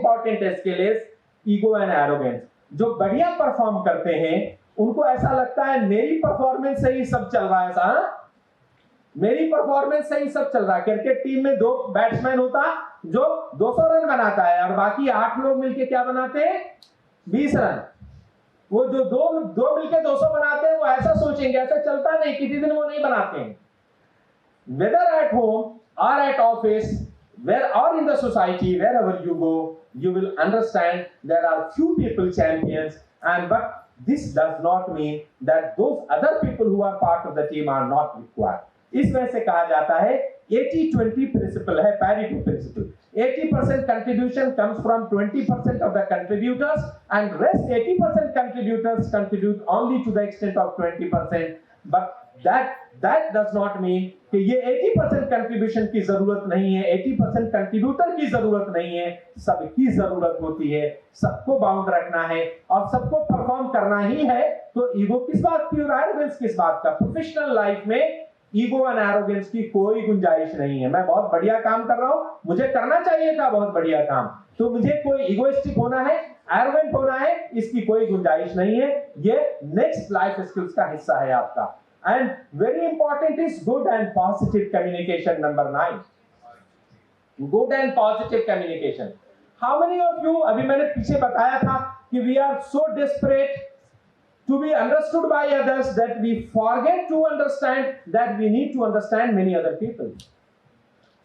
Important skill is ego and arrogance. जो बढ़िया perform करते हैं उनको ऐसा लगता है मेरी परफॉर्मेंस से ही सब चल रहा है, ऐसा मेरी परफॉर्मेंस से ही सब चल रहा है। क्रिकेट टीम में 2 बैट्समैन होता जो 200 रन बनाता है और बाकी 8 लोग मिलके क्या बनाते हैं, 20 रन। वो जो दो मिलके 200 बनाते हैं वो ऐसा सोचेंगे, ऐसा चलता नहीं, किसी दिन वो नहीं बनाते हैं। Whether at home or at office, where or in the society, wherever you go, you will understand there are few people champions, and but this does not mean that those other people who are part of the team are not required. इस वजह से कहा जाता है 80-20 principal है, parity principal. 80% contribution comes from 20% of the contributors, and rest 80% contributors contribute only to the extent of 20%. But that does not mean कि ये 80% contribution की जरूरत नहीं है, 80% कंट्रीब्यूटर की जरूरत नहीं है, सबकी जरूरत होती है। सबको बाउंड रखना है और सबको परफॉर्म करना ही है। तो ईगो किस बात की और एरोगेंस किस बात का? प्रोफेशनल लाइफ में ईगो एंड एरोगेंस की कोई गुंजाइश नहीं है। मैं बहुत बढ़िया काम कर रहा हूं, मुझे करना चाहिए था बहुत बढ़िया काम, तो मुझे कोई ईगोइस्टिक होना है, एरोगेंट होना है, इसकी कोई गुंजाइश नहीं है। ये नेक्स्ट लाइफ स्किल्स का हिस्सा है आपका। And very important is good and positive communication. Number 9, good and positive communication. How many of you, अभी मैंने पीछे बताया था कि we are so desperate to be understood by others that we forget to understand that we need to understand many other people.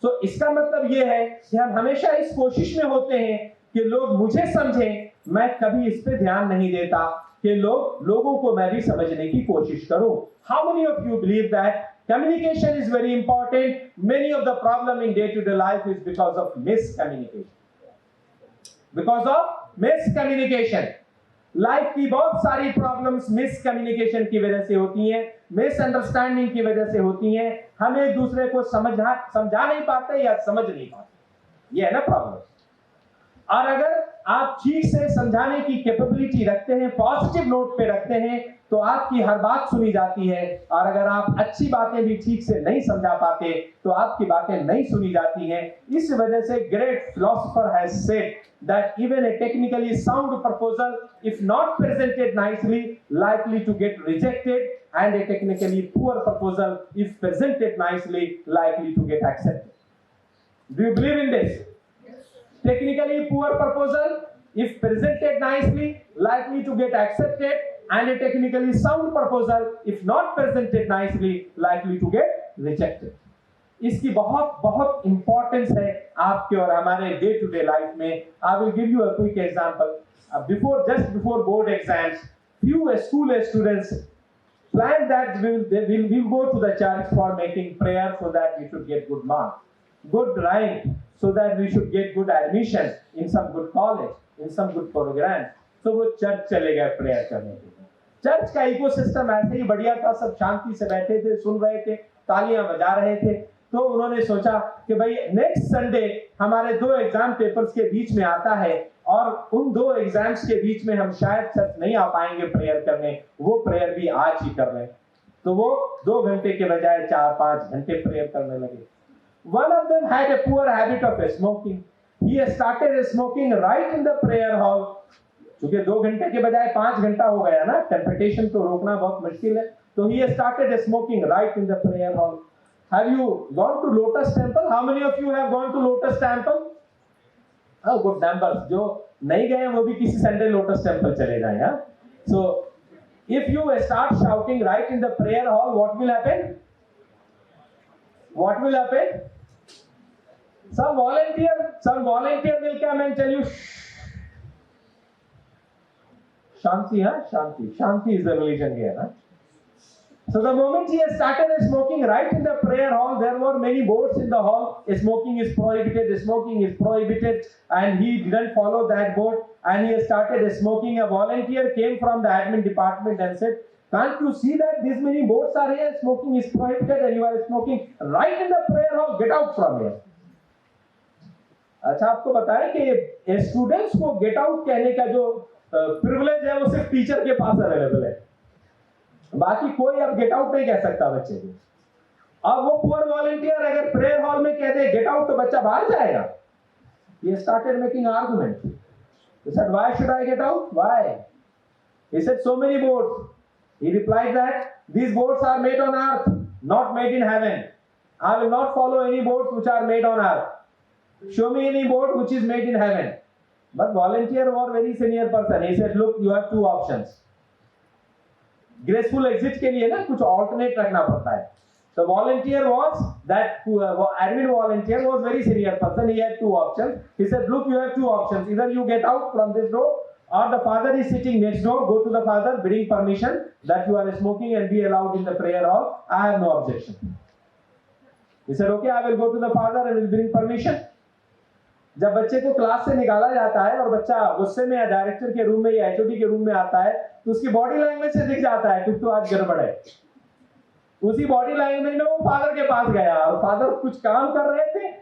So इसका मतलब ये है कि हम हमेशा इस कोशिश में होते हैं कि लोग मुझे समझें, मैं कभी इस पे ध्यान नहीं देता कि लोगों को मैं भी समझने की कोशिश करूं। How many of you believe that communication is very important? Many of the problem in day-to-day life is because of miscommunication. Because of miscommunication. Life की बहुत सारी प्रॉब्लम्स मिसकम्युनिकेशन की वजह से होती हैं, मिसअंडरस्टैंडिंग की वजह से होती हैं। हम एक दूसरे को समझा नहीं पाते या समझ नहीं पाते, ये है ना प्रॉब्लम। और अगर आप ठीक से समझाने की कैपेबिलिटी रखते हैं, पॉजिटिव नोट पे रखते हैं, तो आपकी हर बात सुनी जाती है। और अगर आप अच्छी बातें भी ठीक से नहीं समझा पाते तो आपकी बातें नहीं सुनी जाती हैं। इस वजह से great philosopher has said that even a technically sound proposal, if not presented nicely, likely to get rejected, and a technically poor proposal, if presented nicely, likely to get accepted. Do you believe in this? Technically poor proposal, if presented nicely, likely to get accepted, and a technically sound proposal, if not presented nicely, likely to get rejected. इसकी बहुत बहुत importance है आपके और हमारे day to day life में। I will give you a quick example. Just before board exams, few school students plan that we'll go to the church for making prayer so that we should get good marks, good rank, so that we should get good admission in some good college, in some good program. So वो church चले गए prayer करने के लिए। Church का ecosystem ऐसे ही बढ़िया था, सब शांति से बैठे थे, सुन रहे थे, तालियां बजा रहे थे। तो उन्होंने सोचा कि भाई नेक्स्ट संडे हमारे 2 एग्जाम पेपर्स के बीच में आता है और उन 2 एग्जाम्स के बीच में हम शायद चर्च नहीं आ पाएंगे प्रेयर करने, वो प्रेयर भी आज ही कर लें। तो वो 2 घंटे के बजाय 4-5 घंटे प्रेयर करने लगे। One of them had a poor habit of smoking. He started smoking right in the prayer hall. क्योंकि 2 घंटे के बजाय 5 घंटा हो गया ना, टेम्पटेशन तो रोकना बहुत मुश्किल है। तो he started smoking right in the prayer hall. Have you gone to Lotus Temple? How many of you have gone to Lotus Temple? Oh, good numbers. जो नहीं गए वो भी किसी संडे Lotus Temple चले जाएं, हाँ? So, if you start shouting right in the prayer hall, what will happen? What will happen? Some volunteer will come and tell you, Shanti, huh? Shanti is the religion here, huh? So the moment he has started smoking right in the prayer hall, there were many boards in the hall. Smoking is prohibited, and he didn't follow that board, and he started smoking. A volunteer came from the admin department and said, "Can't you see that these many boards are here? Smoking is prohibited, and you are smoking right in the prayer hall. Get out from here." अच्छा, आपको बताएं कि students को get out कहने का जो privilege है वो सिर्फ टीचर के पास अवेलेबल है, बाकी कोई अब गेट आउट नहीं कह सकता बच्चे को। अब वो पुअर वॉलंटियर अगर प्रेयर हॉल में कह दे गेट आउट तो बच्चा बाहर जाएगा। He started making argument. He said, why should I get out? Why? He said, so many boats. He replied that these boats are made on earth, not made in heaven. I will not follow any boats which are made on earth. Show me any boat which is made in heaven. But volunteer was very senior person. He said, look, you have two options. Graceful exit के लिए ना कुछ alternate रखना पड़ता है. The volunteer was that admin volunteer was very senior person. He had two options. He said, look, you have two options. Either you get out from this door, or the father is sitting next door. Go to the father, bring permission that you are smoking and be allowed in the prayer hall. I have no objection. He said, okay, I will go to the father and will bring permission. जब बच्चे को class से निकाला जाता है और बच्चा गुस्से में या डायरेक्टर के रूम में या एचओडी के रूम में आता है तो उसकी बॉडी लैंग्वेज से दिख जाता है कुछ तो आज गड़बड़ है. उसी बॉडी लैंग्वेज में वो फादर के पास गया और फादर कुछ काम कर रहे थे.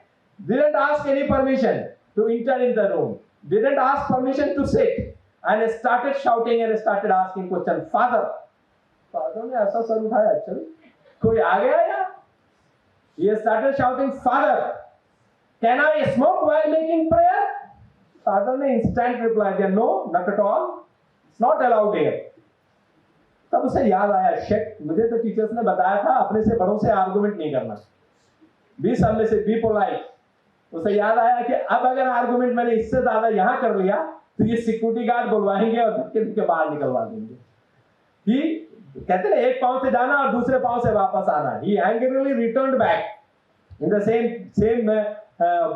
Didn't ask any permission to enter in the room. Didn't ask permission to sit and started shouting and started asking question. Father ने ऐसा सर उठाया, चल कोई आ गया या? He started shouting, Father, can I smoke while making prayer? Father ने instant reply दिया, no, not at all. It's not allowed here. तब उसे याद आया, शेट, मुझे तो टीचर्स ने बताया था अपने से बड़ों से आर्गुमेंट नहीं करना. बी सामने से बी पोलाइट. उसे याद आया कि अब अगर आर्गुमेंट मैंने इससे ज्यादा यहाँ कर लिया तो ये सिक्योरिटी गार्ड बुलवाएंगे और धक्के के बाहर निकलवा देंगे. ही कहते हैं एक पांव से जाना और दूसरे पांव से वापस आना. He angrily returned back in the same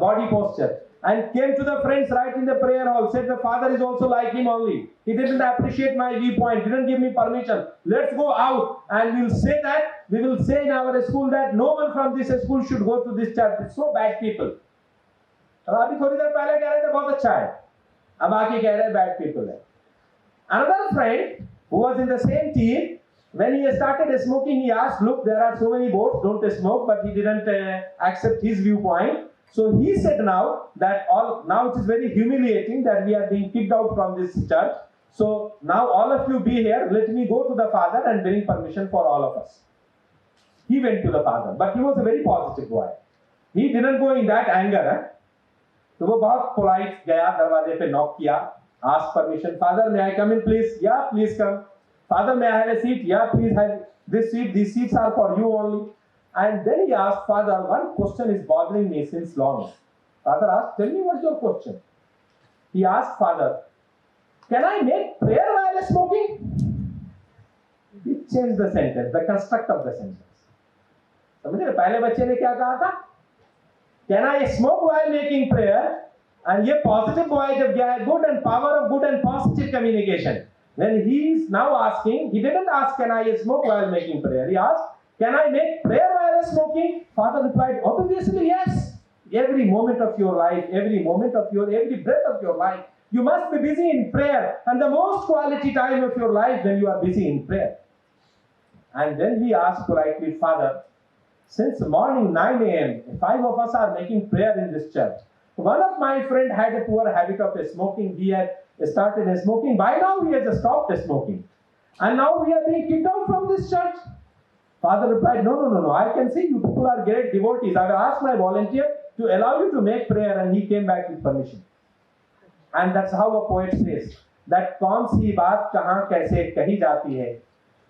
body posture and came to the friends right in the prayer hall. Said the father is also like him only. He didn't appreciate my viewpoint. Didn't give me permission. Let's go out and we will say in our school that no one from this school should go to this church. It's so bad people. अब अभी थोड़ी देर पहले कह रहे थे बहुत अच्छा है, अब आके कह रहे हैं bad people है. Another friend who was in the same team, when he started smoking, he asked, look, there are so many boats, don't smoke, but he didn't accept his viewpoint. So he said now it is very humiliating that we are being kicked out from this church. So now all of you be here, let me go to the father and bring permission for all of us. He went to the father, but he was a very positive boy. He didn't go in that anger. तो वो बहुत polite गया, दरवाजे पे knock किया, ask permission, father may I come in please? Yeah, please come. Father, may I have a seat? Yeah, please have this seat. These seats are for you only. And then he asked, Father, one question is bothering me since long. Father asked, tell me what's your question? He asked, Father, can I make prayer while smoking? He changed the sentence, the construct of the sentence. समझे ना, पहले बच्चे ने क्या कहा था? Can I smoke while making prayer? And ये positive boy जब गया है, good and power of good and positive communication. When he is now asking, he didn't ask, can I smoke while making prayer? He asked, can I make prayer while smoking? Father replied, obviously yes. Every moment of your life, every breath of your life, you must be busy in prayer. And the most quality time of your life when you are busy in prayer. And then he asked politely, Father, since morning 9 a.m., 5 of us are making prayer in this church. One of my friend had a poor habit of smoking. He had started smoking. By now he has stopped smoking. And now we are being kicked out from this church. Father replied, no. I can see you people are great devotees. I will ask my volunteer to allow you to make prayer. And he came back with permission. And that's how a poet says that कौन सी बात कहाँ कैसे कही जाती है,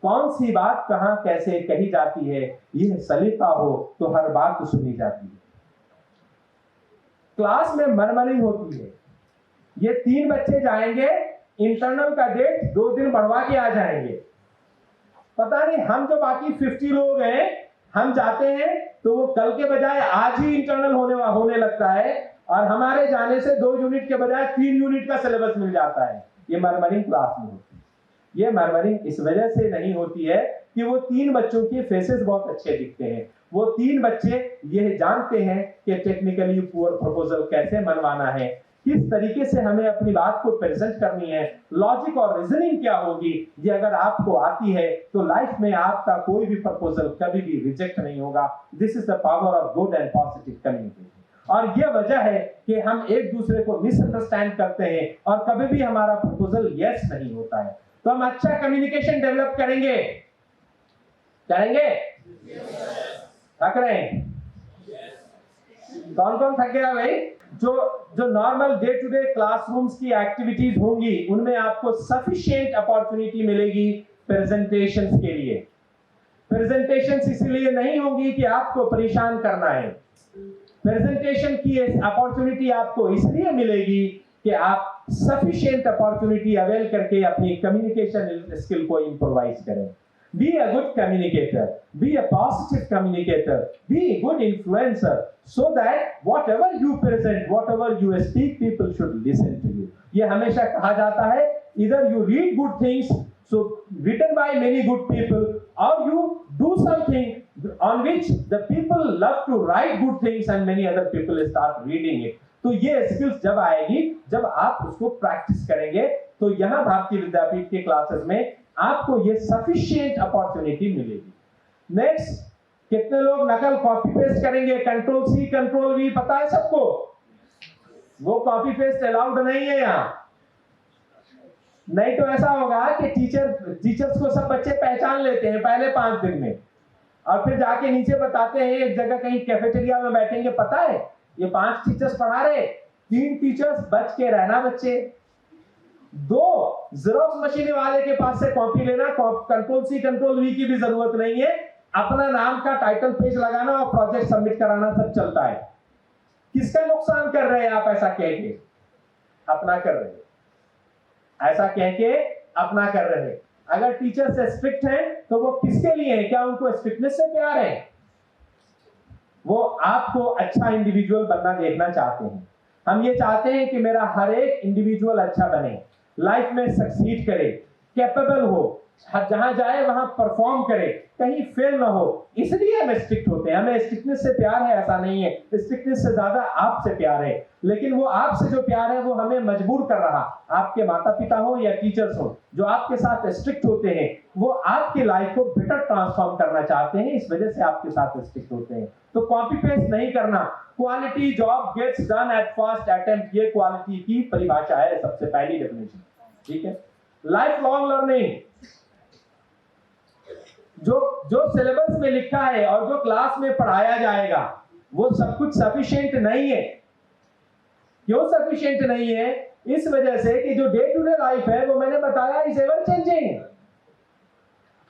कौन सी बात कहाँ कैसे कही जाती है, यह सलीका हो तो हर बात सुनी जाती है. क्लास में मरमरिंग होती है. ये 3 बच्चे जाएंगे, इंटरनल का डेट 2 दिन बढ़वा के आ जाएंगे. पता नहीं हम जो बाकी 50 लोग हैं, हम जाते हैं तो वो कल के बजाय आज ही इंटरनल होने लगता है और हमारे जाने से 2 यूनिट के बजाय 3 यूनिट का सिलेबस मिल जाता है. ये मरमरिंग क्लास में होती है. ये मरमरिंग इस वजह से नहीं होती है कि वो 3 बच्चों के फेसेस बहुत अच्छे दिखते हैं. वो 3 बच्चे ये जानते हैं कि टेक्निकली पुअर प्रपोजल कैसे मनवाना है, किस तरीके से हमें अपनी बात को प्रेजेंट करनी है, लॉजिक और रीजनिंग क्या होगी. ये अगर आपको आती है तो लाइफ में आपका कोई भी प्रपोजल कभी भी रिजेक्ट नहीं होगा. This is the power of good and positive communication. और यह वजह है कि हम एक दूसरे को मिसअंडरस्टैंड करते हैं और कभी भी हमारा प्रपोजल यस नहीं होता है. तो हम अच्छा कम्युनिकेशन डेवलप करेंगे. थक रहे हैं? कौन कौन थक गया भाई? जो जो normal day to day classrooms की एक्टिविटीज होंगी उनमें आपको सफिशिएंट अपॉर्चुनिटी मिलेगी प्रेजेंटेशंस के लिए। प्रेजेंटेशंस इसलिए नहीं होंगी कि आपको परेशान करना है, प्रेजेंटेशन की अपॉर्चुनिटी आपको इसलिए मिलेगी कि आप सफिशिएंट अपॉर्चुनिटी अवेल करके अपनी कम्युनिकेशन स्किल को इंप्रूवाइज करें। Be a good communicator, be a positive communicator, be a good influencer, so that whatever you present, whatever you speak, people should listen to you. ये हमेशा कहा जाता है, either you read good things, so written by many good people, or you do something on which the people love to write good things and many other people start reading it. तो ये skills जब आएगी, जब आप उसको practice करेंगे, तो यहाँ भारतीय विद्यापीठ के क्लासेस में आपको ये सफिशिएंट अपॉर्चुनिटी मिलेगी। नेक्स्ट, कितने लोग नकल कॉपी पेस्ट करेंगे? कंट्रोल सी कंट्रोल वी पता है सबको? वो कॉपी पेस्ट अलाउड नहीं है यहाँ। नहीं तो ऐसा होगा कि टीचर्स को सब बच्चे पहचान लेते हैं पहले 5 दिन में, और फिर जाके नीचे बताते हैं, एक जगह कहीं कैफेटेरिया में बैठेंगे, पता है ये 5 टीचर्स पढ़ा रहे, 3 टीचर्स बच के रहना बच्चे, 2 जेरोक्स मशीन वाले के पास से कॉपी लेना, कंट्रोल सी कंट्रोल वी की भी जरूरत नहीं है, अपना नाम का टाइटल पेज लगाना और प्रोजेक्ट सबमिट कराना, सब चलता है। किसका नुकसान कर रहे हैं आप ऐसा कह के? अपना कर रहे हैं, ऐसा कह के अपना कर रहे हैं। अगर टीचर से स्ट्रिक्ट हैं तो वो किसके लिए है? क्या उनको स्ट्रिक्टनेस से प्यार है? वो आपको अच्छा इंडिविजुअल बनना देखना चाहते हैं। हम ये चाहते हैं कि मेरा हर एक इंडिविजुअल अच्छा बने, लाइफ में सक्सीड करे, कैपेबल हो, जहां जाए वहां परफॉर्म करे, कहीं फेल ना हो। इसलिए हम स्ट्रिक्ट होते हैं। हमें स्ट्रिक्टनेस से प्यार है ऐसा नहीं है, स्ट्रिक्टनेस से ज्यादा आपसे प्यार है। लेकिन वो आपसे जो प्यार है वो हमें मजबूर कर रहा, आपके माता पिता हो या टीचर्स हो, जो आपके साथ स्ट्रिक्ट होते हैं, वो आपकी लाइफ को बेटर ट्रांसफॉर्म करना चाहते हैं, इस वजह से आपके साथ स्ट्रिक्ट होते हैं। तो कॉपी पेस्ट नहीं करना। Quality job gets done at first attempt, ये क्वालिटी की परिभाषा है, सबसे पहली डेफिनेशन। ठीक है। लाइफ लॉन्ग लर्निंग, जो सिलेबस में लिखा है और जो क्लास में पढ़ाया जाएगा वो सब कुछ सफिशिएंट नहीं है। क्यों सफिशिएंट नहीं है? इस वजह से कि जो डे टू डे लाइफ है वो मैंने बताया इज एवर चेंजिंग,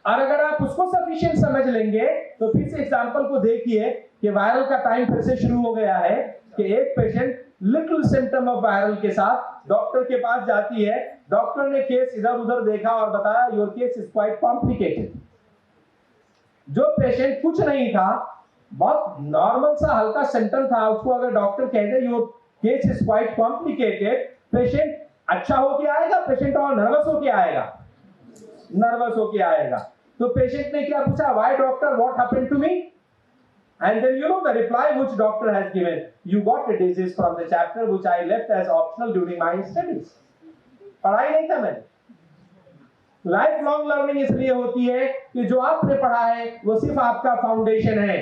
और अगर आप उसको सफिशिएंट समझ लेंगे तो फिर से एग्जांपल को देखिए कि वायरल का टाइम फिर से शुरू हो गया है कि एक patient little symptom of viral के साथ डॉक्टर के पास जाती है। डॉक्टर ने केस इधर उधर देखा और बताया your case is quite complicated. जो पेशेंट कुछ नहीं था, बहुत नॉर्मल सा हल्का सिम्टम था, उसको अगर डॉक्टर कह दे your case is quite complicated, patient अच्छा होके आएगा, पेशेंट और नर्वस होके आएगा, नर्वस होके आएगा। तो पेशेंट ने क्या पूछा? Why doctor, what happened to me? And then you know the reply which doctor has given, you got the disease from the chapter which I left as optional during my studies. पढ़ाई नहीं था मैंने। Life long learning इसलिए होती है कि जो आपने पढ़ा है वो सिर्फ आपका फाउंडेशन है।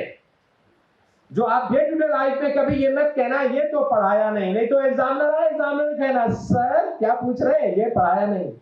जो आप डे टू डे लाइफ में कभी ये मत कहना ये तो पढ़ाया नहीं, नहीं तो एग्जामिनर है, एग्जामिनर कहना सर क्या पूछ रहे हैं, ये पढ़ाया नहीं।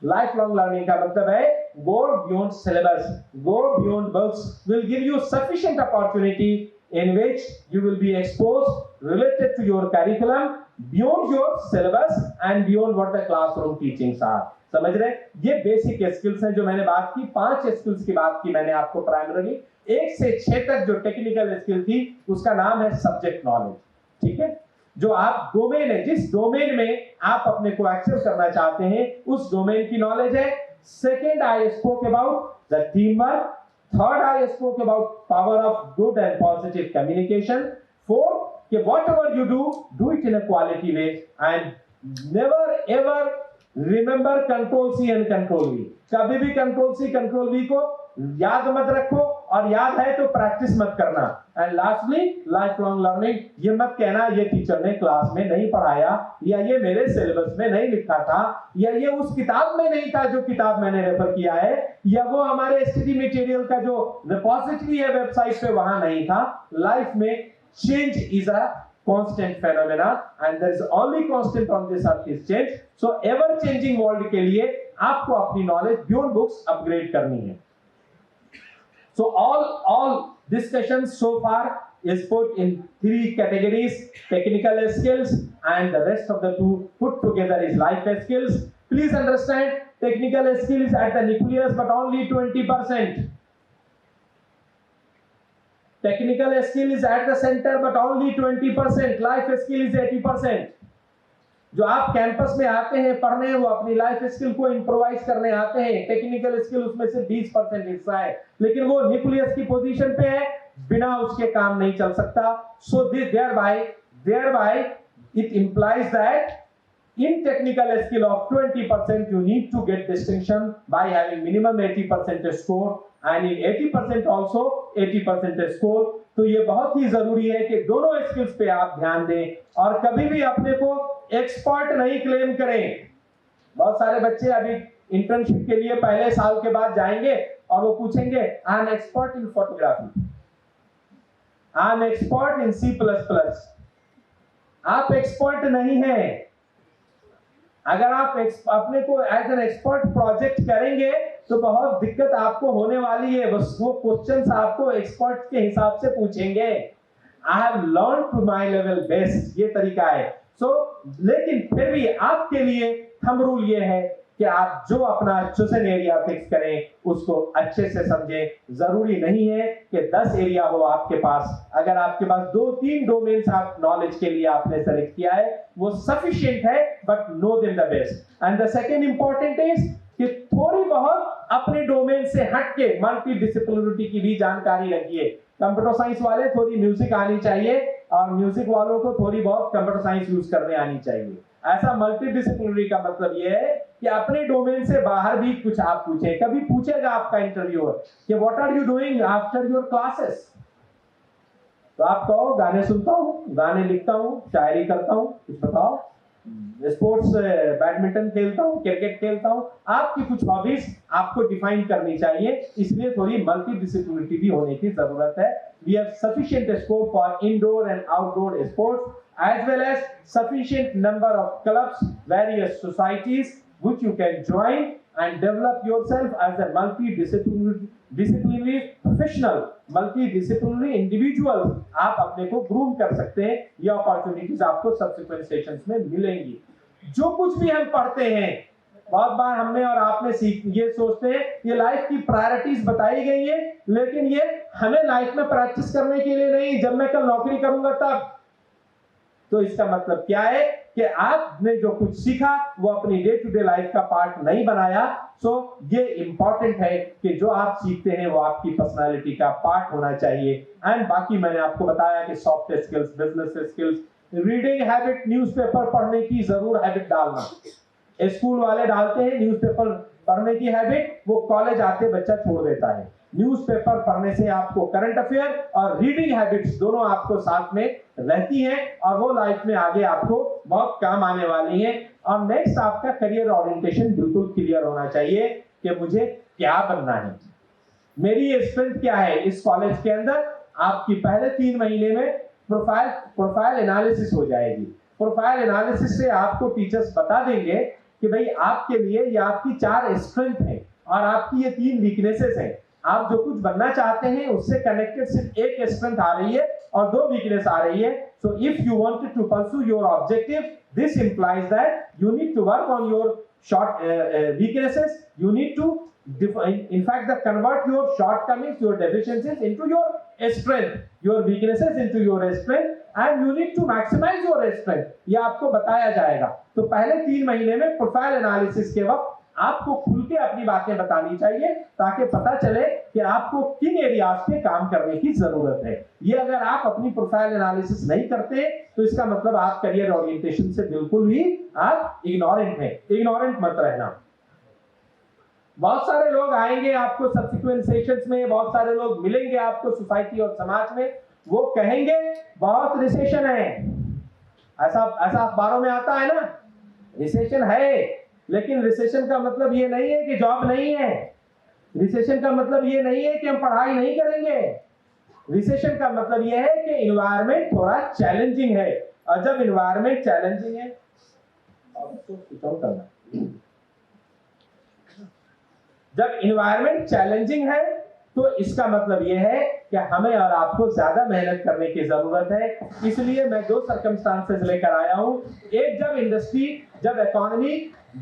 लाइफ लॉन्ग लर्निंग का मतलब है go beyond syllabus, go beyond books, will give you sufficient opportunity in which you will be exposed related to your curriculum beyond your syllabus and beyond what the classroom teachings are. समझ रहे? ये basic skills हैं जो मैंने बात की। 5 skills की बात की मैंने आपको प्राइमरी, 1 से 6 तक जो टेक्निकल स्किल थी उसका नाम है सब्जेक्ट नॉलेज। ठीक है। जो आप डोमेन है, जिस डोमेन में आप अपने को एक्सेस करना चाहते हैं उस डोमेन की नॉलेज है। Second, I spoke about the teamwork. Third, I spoke about power of good and positive communication. Fourth, that whatever you do it in a quality way, and never ever remember control C and control V. कभी भी control C, control V को याद मत रखो, और याद है तो प्रैक्टिस मत करना। And lastly life long learning, ये मत कहना ये टीचर ने क्लास में नहीं पढ़ाया, या ये मेरे सिलेबस में नहीं लिखा था, या ये उस किताब में नहीं था जो किताब मैंने रेफर किया है, या वो हमारे स्टडी मटेरियल का जो रिपोजिटरी है वेबसाइट पे वहां नहीं था। लाइफ में change is a constant phenomena and there is only constant on this earth is change. So ever changing world के लिए आपको अपनी नॉलेज beyond books अपग्रेड करनी है। So all discussions so far is put in 3 categories: technical skills, and the rest of the 2 put together is life skills. Please understand, technical skill is at the nucleus, but only 20%. Technical skill is at the center, but only 20%. Life skill is 80%. जो आप campus में आते हैं पढ़ने, वो अपनी life skill को improvise करने आते हैं। टेक्निकल स्किल उसमें से 20% हिस्सा है, लेकिन वो न्यूक्लियस की पोजीशन पे है, बिना उसके काम नहीं चल सकता। सो thereby it implies that in technical skill of 20% you need to get distinction by having minimum 80% score, and in 80% also 80% score। तो ये बहुत ही जरूरी है कि दोनों स्किल्स पे आप ध्यान दें और कभी भी अपने को एक्सपर्ट नहीं क्लेम करें। बहुत सारे बच्चे अभी इंटर्नशिप के लिए पहले साल के बाद जाएंगे और वो पूछेंगे I am expert in photography, I am expert in C++। आप एक्सपर्ट नहीं हैं। अगर आप अपने को एज एन एक्सपर्ट प्रोजेक्ट करेंगे तो बहुत दिक्कत आपको होने वाली है। बस वो क्वेश्चंस आपको एक्सपर्ट के हिसाब से पूछेंगे। I have learn to my level best, ये तरीका है। लेकिन फिर भी आपके लिए थंब रूल ये है कि आप जो अपना चुजन एरिया फिक्स करें उसको अच्छे से समझें। जरूरी नहीं है कि 10 एरिया हो आपके पास। अगर आपके पास 2-3 डोमेन्स आप नॉलेज के लिए आपने सेलेक्ट किया है, वो सफिशिएंट है, but know them the best. And the second important is कि थोड़ी बहुत अपने डोमेन से हटके मल्टी डिसिप्लिनरिटी की भी जानकारी रखिए। कंप्यूटर साइंस वाले थोड़ी म्यूजिक आनी चाहिए और म्यूजिक वालों को थोड़ी बहुत कंप्यूटर साइंस यूज करने आनी चाहिए। ऐसा मल्टी डिसिप्लिनरी का मतलब यह है कि अपने डोमेन से बाहर भी कुछ आप पूछें। कभी पूछेगा आपका इंटरव्यूअर कि what are you doing after your classes, तो आप कहो गाने सुनता हूँ, गाने लिखता हूँ, शायरी करता हूँ, कुछ बताओ, स्पोर्ट्स बैडमिंटन खेलता हूँ, क्रिकेट खेलता हूँ। आपकी कुछ हॉबीज आपको डिफाइन करनी चाहिए, इसलिए थोड़ी मल्टी डिसिप्लिनरी भी होने की जरूरत है। We have sufficient scope for indoor and outdoor sports, as well as sufficient number of clubs, various societies which you can join and develop yourself as a multidisciplinary professional, multidisciplinary individual। आप अपने को groom कर सकते हैं। ये opportunities आपको subsequent sessions में मिलेंगी। जो कुछ भी हम पढ़ते हैं, बहुत बार हमने और आपने ये सोचते हैं ये लाइफ की प्रायोरिटीज बताई गई है, लेकिन ये हमें लाइफ में प्रैक्टिस करने के लिए नहीं, जब मैं कल नौकरी करूंगा तब। तो इसका मतलब क्या है कि आपने जो कुछ सीखा वो अपनी डे टू डे लाइफ का पार्ट नहीं बनाया। सो ये इंपॉर्टेंट है कि जो आप सीखते हैं वो आपकी पर्सनालिटी का पार्ट होना चाहिए। एंड बाकी मैंने आपको बताया कि soft skills, business skills, reading habit, newspaper पढ़ने की जरूर हैबिट डालना। स्कूल वाले डालते हैं न्यूज़पेपर पढ़ने की हैबिट, वो कॉलेज आते बच्चा छोड़ देता है। न्यूज़पेपर पढ़ने से आपको करंट अफेयर और रीडिंग हैबिट्स दोनों आपको साथ में रहती हैं और वो लाइफ में आगे आपको बहुत काम आने वाली हैं। और नेक्स्ट आपका करियर ओरिएंटेशन बिल्कुल क्लियर होना चाहिए कि मुझे क्या बनना है, मेरी स्ट्रेंथ क्या है। इस कॉलेज के अंदर आपकी पहले 3 महीने में प्रोफाइल एनालिसिस हो जाएगी। प्रोफाइल एनालिसिस से आपको टीचर्स बता देंगे कि भाई आपके लिए ये आपकी 4 स्ट्रेंथ है और आपकी ये 3 वीकनेसेस हैं। आप जो कुछ बनना चाहते हैं उससे कनेक्टेड सिर्फ एक स्ट्रेंथ आ रही है और 2 वीकनेस आ रही है। So if you wanted to pursue your objective, this implies that you need to work on your short weaknesses. You need to in fact convert your shortcomings, your deficiencies into your strength, your weaknesses into your strength, and you need to maximize your strength. ये आपको बताया जाएगा। तो पहले 3 महीने में profile analysis के वक्त आपको खुल के अपनी बातें बतानी चाहिए ताकि पता चले कि आपको किन एरियाज पे काम करने की जरूरत है। ये अगर आप अपनी प्रोफाइल एनालिसिस नहीं करते तो इसका मतलब आप करियर ओरिएंटेशन से बिल्कुल ही आप इग्नोरेंट हैं। इग्नोरेंट मत रहना। बहुत सारे लोग आएंगे आपको सब्सिक्वेंट सेशंस में, बहुत सारे लोग मिलेंगे आपको सोसाइटी और समाज में, वो कहेंगे बहुत रिसेशन है। ऐसा अखबारों में आता है ना, रिसेशन है, लेकिन रिसेशन का मतलब ये नहीं है कि जॉब नहीं है। रिसेशन का मतलब ये नहीं है कि हम पढ़ाई नहीं करेंगे। रिसेशन का मतलब ये है कि एनवायरनमेंट थोड़ा चैलेंजिंग है, और जब एनवायरनमेंट चैलेंजिंग है जब एनवायरनमेंट चैलेंजिंग है तो इसका मतलब यह है कि हमें और आपको ज्यादा मेहनत करने की जरूरत है। इसलिए मैं दो सर्कमस्टांसेस लेकर आया हूं। एक, जब इंडस्ट्री, जब economy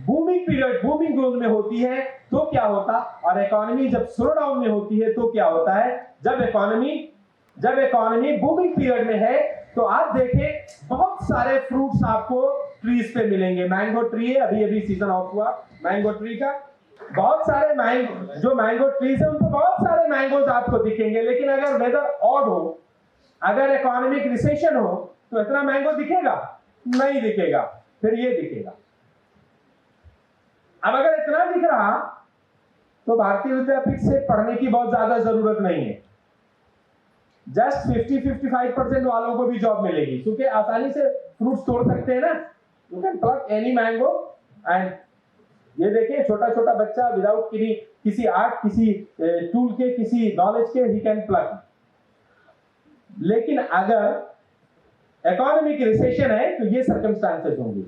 booming period, booming growth में होती है तो क्या होता, और इकोनॉमी जब स्लो डाउन में होती है तो क्या होता है। जब इकोनॉमी बूमिंग पीरियड में है तो आप देखें बहुत सारे फ्रूट्स आपको ट्रीज पे मिलेंगे। मैंगो ट्री है, अभी अभी सीजन ऑफ हुआ मैंगो ट्री का, बहुत सारे मैंगो ट्रीज है, उनको बहुत सारे मैंगोज आपको दिखेंगे। लेकिन अगर वेदर ऑड हो, अगर इकोनॉमिक रिसेशन हो, तो इतना मैंगो दिखेगा नहीं दिखेगा, फिर ये दिखेगा। अब अगर इतना दिख रहा तो भारतीय विद्यापीठ से पढ़ने की बहुत ज्यादा जरूरत नहीं है। जस्ट 50-55% वालों को भी जॉब मिलेगी, क्योंकि आसानी से फ्रूट्स तोड़ सकते हैं ना। You can pluck any mango and ये देखिए छोटा छोटा बच्चा विदाउट किसी आर्ट, किसी टूल के, किसी नॉलेज के, ही कैन प्लक। लेकिन अगर इकोनॉमिक रिसेशन है तो ये सर्कमस्टांसेस होंगे।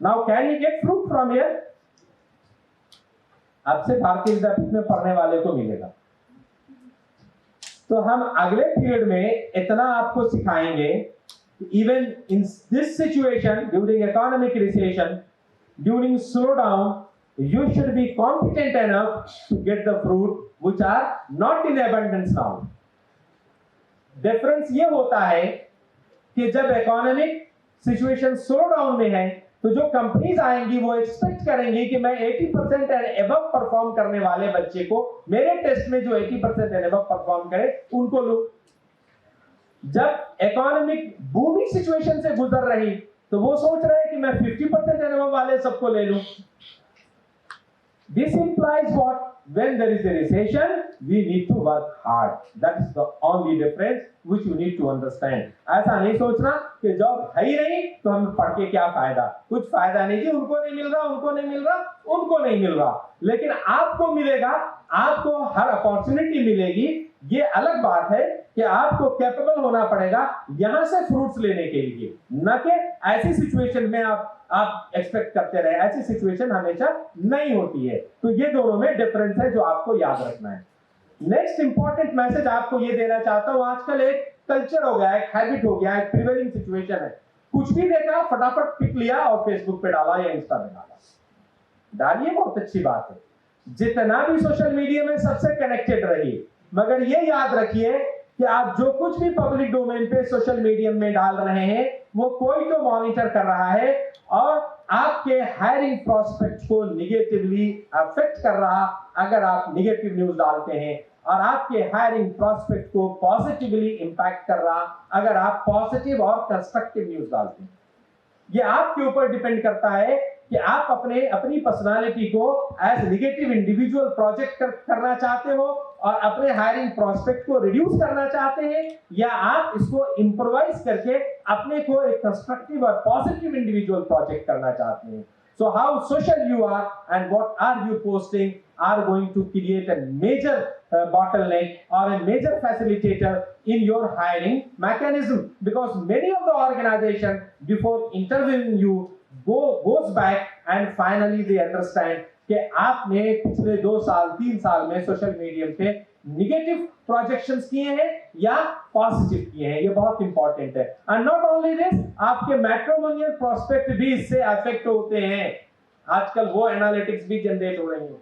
Now can you get fruit from here? आपसे भारतीय विद्यापीठ में पढ़ने वाले को मिलेगा। तो हम अगले पीरियड में इतना आपको सिखाएंगे, even in this situation, during economic recession, during slow down, you should be competent enough to get the fruit which are not in abundance now. Difference ये होता है कि जब इकोनॉमिक सिचुएशन स्लो डाउन में है तो जो कंपनीज आएंगी वो एक्सपेक्ट करेंगी कि मैं 80% एंड अबव परफॉर्म करने वाले बच्चे को, मेरे टेस्ट में जो 80% एंड अबव परफॉर्म करे उनको लो। जब इकोनॉमिक बूमिंग सिचुएशन से गुजर रही तो वो सोच रहे हैं कि मैं 50% एंड अबव वाले सबको ले लूं। This implies what? When there is a recession, we need to work hard. That is the only difference which you need to understand. ऐसा नहीं सोचना कि जॉब है ही नहीं तो हम पढ़ के क्या फायदा, कुछ फायदा नहीं जी, उनको नहीं मिल रहा, उनको नहीं मिल रहा, उनको नहीं मिल रहा, लेकिन आपको मिलेगा, आपको हर अपॉर्चुनिटी मिलेगी। ये अलग बात है कि आपको कैपेबल होना पड़ेगा यहां से फ्रूट्स लेने के लिए, न कि ऐसी सिचुएशन में आप एक्सपेक्ट करते रहे। ऐसी सिचुएशन हमेशा नहीं होती है। तो ये दोनों में डिफरेंस है जो आपको याद रखना है। नेक्स्ट इंपॉर्टेंट मैसेज आपको ये देना चाहता हूं, आजकल एक कल्चर हो गया, एक हैबिट हो गया, एक प्रिवेलिंग सिचुएशन है, कुछ भी देखा फटाफट पिक लिया और फेसबुक पे डाला या इंस्टा पे डाला। डालिए, बहुत अच्छी बात है, जितना भी सोशल मीडिया में सबसे कनेक्टेड रहिए, मगर ये याद रखिए कि आप जो कुछ भी पब्लिक डोमेन पे सोशल मीडिया में डाल रहे हैं वो कोई तो मॉनिटर कर रहा है और आपके हायरिंग प्रोस्पेक्ट को निगेटिवली अफेक्ट कर रहा अगर आप निगेटिव न्यूज डालते हैं, और आपके हायरिंग प्रोस्पेक्ट को पॉजिटिवली इंपैक्ट कर रहा अगर आप पॉजिटिव और कंस्ट्रक्टिव न्यूज डालते हैं। ये आपके ऊपर डिपेंड करता है कि आप अपनी पर्सनालिटी को एज नेगेटिव इंडिविजुअल प्रोजेक्ट करना चाहते हो और अपने हायरिंग प्रोस्पेक्ट को रिड्यूस करना चाहते हैं, या आप इसको इम्प्रोवाइज करके अपने को एक कंस्ट्रक्टिव और पॉजिटिव इंडिविजुअल प्रोजेक्ट करना चाहते हैं। So how social you are and what are you posting are going to create a major bottleneck or a major facilitator in your hiring mechanism, because many of the organization before interviewing you goes back and finally they understand कि आपने पिछले 2 साल 3 साल में social media पे negative projections किए हैं या पॉजिटिव किए हैं। ये बहुत इंपॉर्टेंट है। एंड नॉट ओनली दिस, आपके मैट्रिमोनियल प्रोस्पेक्ट भी इससे अफेक्ट होते हैं। आजकल वो एनालिटिक्स भी जनरेट हो रही हैं।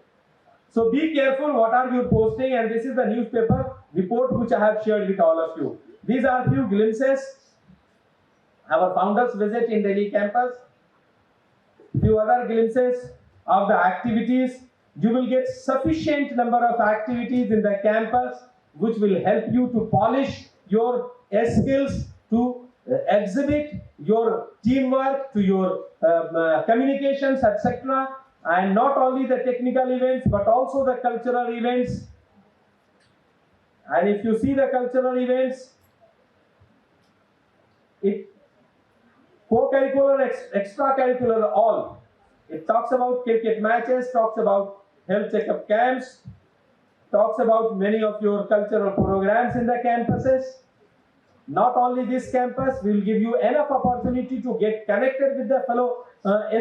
So be careful what are you posting, and this is the newspaper report which I have shared with all of you. These are few glimpses. Our founders visit in Delhi campus. Few other glimpses of the activities. You will get sufficient number of activities in the campus which will help you to polish your skills, to exhibit your teamwork, to your communications, etc. And not only the technical events but also the cultural events. And if you see the cultural events, it co-curricular, extracurricular, all. It talks about cricket matches, talks about health checkup camps, talks about many of your cultural programs in the campuses. Not only this campus will give you enough opportunity to get connected with the fellow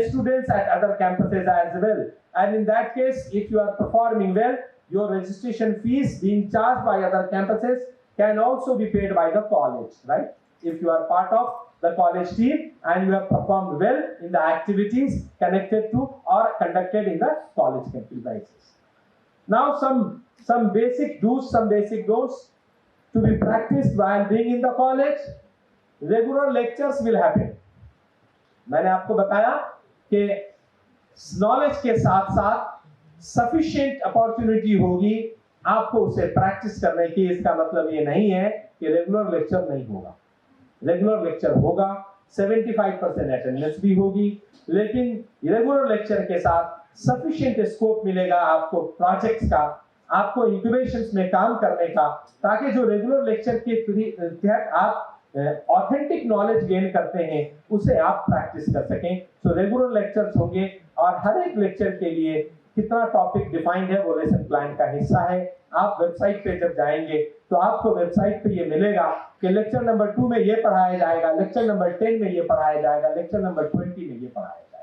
students at other campuses as well. And in that case, if you are performing well, your registration fees being charged by other campuses can also be paid by the college, right? If you are part of the college team and you have performed well in the activities connected to or conducted in the college premises. Now some basic do's, some basic don'ts to be practiced while being in the college. Regular lectures will happen. मैंने आपको बताया कि knowledge के साथ साथ sufficient opportunity होगी आपको उसे प्रैक्टिस करने की। इसका मतलब ये नहीं है कि रेगुलर लेक्चर नहीं होगा, रेगुलर लेक्चर होगा, 75% अटेंडेंस भी होगी, लेकिन रेगुलर लेक्चर के साथ सफिशिएंट स्कोप मिलेगा आपको प्रोजेक्ट्स का, आपको इंक्यूबेशंस में काम करने का, ताकि जो रेगुलर लेक्चर के तहत आप ऑथेंटिक नॉलेज गेन करते हैं उसे आप प्रैक्टिस कर सकें। सो रेगुलर लेक्चर्स होंगे और हर एक लेक्चर के लिए कितना टॉपिक डिफाइंड है वो लेसन प्लान का हिस्सा है। आप वेबसाइट पे जब जाएंगे तो आपको वेबसाइट पे ये मिलेगा कि लेक्चर नंबर 2 में ये पढ़ाया जाएगा, लेक्चर नंबर 10 में ये पढ़ाया जाएगा, लेक्चर नंबर 20 में ये पढ़ाया जाएगा।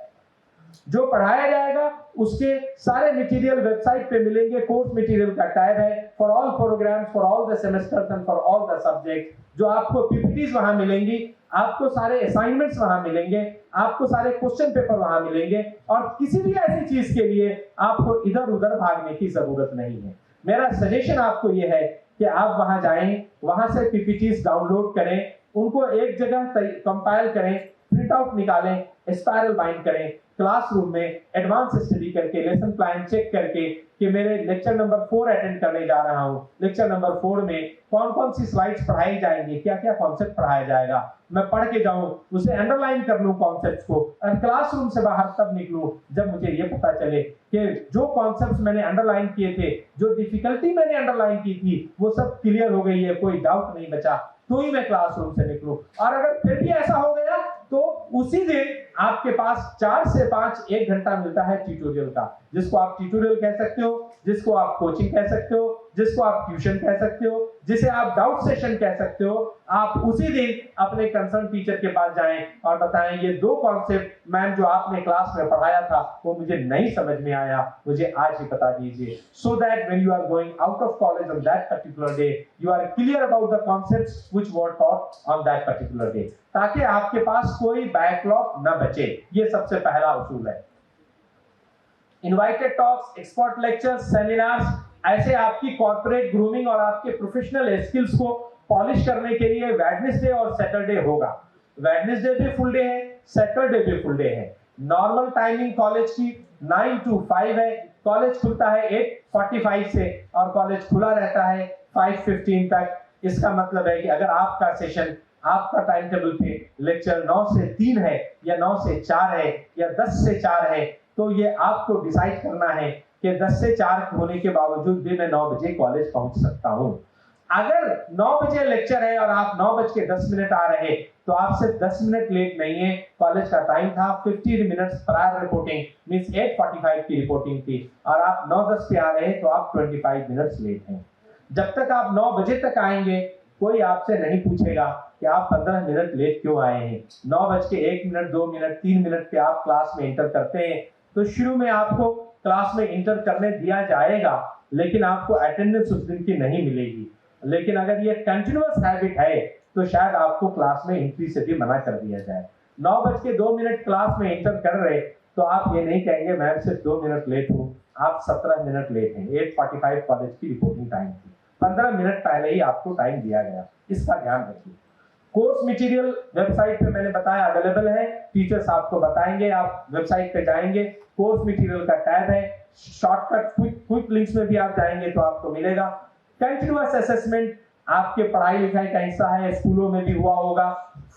जो पढ़ाया जाएगा उसके सारे मटेरियल वेबसाइट पे मिलेंगे। कोर्स मटेरियल का टैब है for all programmes, for all the semesters and for all the subject. जो आपको पीपीटीज वहां मिलेंगी, आपको सारे असाइनमेंट्स वहां मिलेंगे, आपको सारे क्वेश्चन पेपर वहां मिलेंगे और किसी भी ऐसी चीज के लिए आपको इधर उधर भागने की जरूरत नहीं है। मेरा सजेशन आपको ये है कि आप वहां जाएं, वहां से पीपीटीज डाउनलोड करें, उनको एक जगह कंपाइल करें, प्रिंट आउट निकालें, स्पाइरल बाइंड करें, क्लासरूम में एडवांस स्टडी करके लेसन प्लान चेक करके कि मेरे लेक्चर नंबर 4 अटेंड करने जा रहा हूं, लेक्चर नंबर 4 में कौन कौन सी स्लाइड्स पढ़ाई जाएंगी, क्या क्या कॉन्सेप्ट पढ़ाया जाएगा, मैं पढ़ के जाऊं, उसे अंडरलाइन कर लूं कॉन्सेप्ट्स को और क्लासरूम से बाहर तब निकलूं जब मुझे ये पता चले कि जो कॉन्सेप्ट्स मैंने अंडरलाइन किए थे, जो डिफिकल्टी मैंने अंडरलाइन की थी वो सब क्लियर हो गई है, कोई डाउट नहीं बचा, तो ही मैं क्लासरूम से निकलूं। और अगर फिर भी ऐसा हो गया तो उसी दिन आपके पास 4 से 5 1 घंटा मिलता है ट्यूटोरियल का, जिसको आप ट्यूटोरियल कह सकते हो, जिसको आप कोचिंग कह सकते हो, जिसको आप ट्यूशन कह सकते हो, जिसे आप डाउट सेशन कह सकते हो। आप उसी दिन अपने कंसर्न टीचर के पास जाएं और बताएं ये 2 कॉन्सेप्ट मैम जो आपने क्लास में पढ़ाया था वो मुझे नहीं समझ में आया, मुझे आज ही बता दीजिए, so that when you are going out of college on that particular day you are clear about the concepts which were taught on that particular day, ताकि आपके पास कोई बैकलॉग न बचे। ये सबसे पहला उसूल है। Invited talks, expert lectures, seminars, ऐसे आपकी कॉर्पोरेट ग्रूमिंग और आपके प्रोफेशनल स्किल्स को पॉलिश करने के लिए वेडनेसडे और सैटरडे होगा। वेडनेसडे भी फुल डे है, सैटरडे भी फुल डे है। नॉर्मल टाइमिंग कॉलेज की 9 to 5 है, कॉलेज खुलता है 8:45 से और कॉलेज खुला रहता है 5:15 तक। इसका मतलब है कि अगर आपका सेशन, आपका टाइम टेबल पे लेक्चर 9 से 3 है या 9 से 4 है या 10 से 4 है, तो ये आपको डिसाइड करना है कि 10 से 4 होने के बावजूद भी मैं 9 बजे कॉलेज पहुंच सकता हूं। अगर 9 बजे लेक्चर है और आप 9:10 आ रहे तो आप सिर्फ 10 मिनट लेट नहीं है। कॉलेज का टाइम था 50 मिनट्स प्रायर रिपोर्टिंग, मींस 8:45 की रिपोर्टिंग थी और आप 9:10 पे आ रहे तो आप 25 मिनट्स लेट हैं। जब तक आप 9 बजे तक आएंगे कोई आपसे नहीं पूछेगा कि आप 15 मिनट लेट क्यों आए हैं। 9:01, 2 मिनट, 3 मिनट पे आप क्लास में एंटर करते हैं तो शुरू में आपको क्लास में एंटर करने दिया जाएगा, लेकिन आपको अटेंडेंस उस दिन की नहीं मिलेगी। लेकिन अगर ये कंटिन्यूअस हैबिट है तो शायद आपको क्लास में एंट्री से भी मना कर दिया जाए। 9:02 क्लास में एंटर कर रहे तो आप ये नहीं कहेंगे मैम सिर्फ 2 मिनट लेट हूँ, आप 17 मिनट लेट हैं। 8:45 कॉलेज की रिपोर्टिंग टाइम थी, 15 मिनट पहले ही आपको टाइम दिया गया, इसका ध्यान रखिए। कोर्स मटेरियल वेबसाइट पे मैंने बताया अवेलेबल है, टीचर्स आपको बताएंगे, आप वेबसाइट पे जाएंगे, कोर्स मटेरियल का टैब है, शॉर्टकट क्विक लिंक्स में भी आप जाएंगे तो आपको मिलेगा। कंटिन्यूअस असेसमेंट आपके पढ़ाई लिखाई का हिस्सा है, स्कूलों में भी हुआ होगा।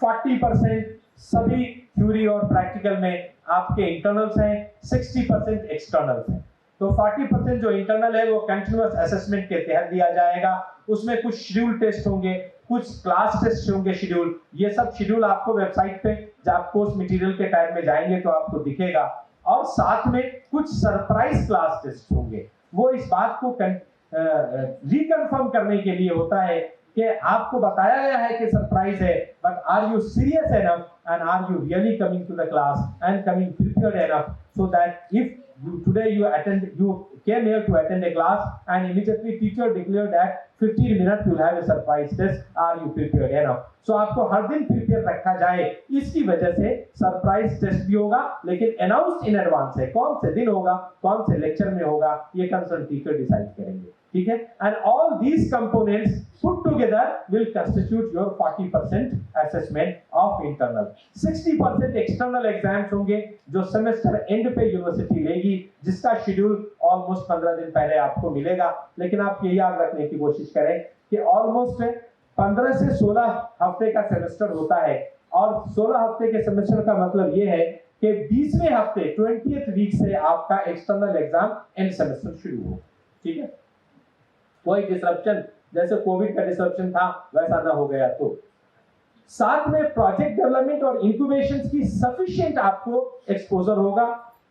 40% सभी थ्योरी और प्रैक्टिकल में आपके इंटरनल्स हैं, 60% एक्सटर्नल्स हैं। तो 40% जो इंटरनल है वो कंटिन्यूअस असेसमेंट के तहत दिया जाएगा। उसमें कुछ शेड्यूल टेस्ट होंगे, कुछ क्लास टेस्ट होंगे शेड्यूल। ये सब शेड्यूल आपको वेबसाइट पे जब आप कोर्स मटेरियल के टाइम में जाएंगे तो आपको दिखेगा। और साथ में कुछ सरप्राइज क्लास टेस्ट होंगे, वो इस बात को रिकन्फर्म करने के लिए होता है कि आपको बताया गया है कि सरप्राइज है, but are you serious enough and are you really coming to the class and coming prepared enough so that if today you came here to attend a class and immediately teacher declared that 15 minutes you will have a surprise test. Are you prepared enough? So आपको हर दिन prepare रखा जाए, इसकी वजह से surprise test भी होगा, लेकिन अनाउंस्ड इन एडवांस है। कौन से दिन होगा, कौन से लेक्चर में होगा, ये कंसर्न टीचर डिसाइड करेंगे, ठीक है। And all these components put together will constitute your 40% assessment of internal. 60% external exams होंगे जो सेमेस्टर एंड पे यूनिवर्सिटी लेगी, जिसका शेड्यूल ऑलमोस्ट 15 दिन पहले आपको मिलेगा। लेकिन आप ये याद रखने की कोशिश करें कि ऑलमोस्ट 15 से 16 हफ्ते का सेमेस्टर होता है, और 16 हफ्ते के सेमेस्टर का मतलब ये है कि 20वें हफ्ते 20th वीक से आपका एक्सटर्नल एग्जाम एंड सेमेस्टर शुरू हो, ठीक है। कोई डिसरप्शन, जैसे कोविड का डिसरप्शन था वैसा ना हो गया। तो साथ में प्रोजेक्ट डेवलपमेंट और इंक्यूबेशन की सफिशिएंट आपको एक्सपोजर होगा।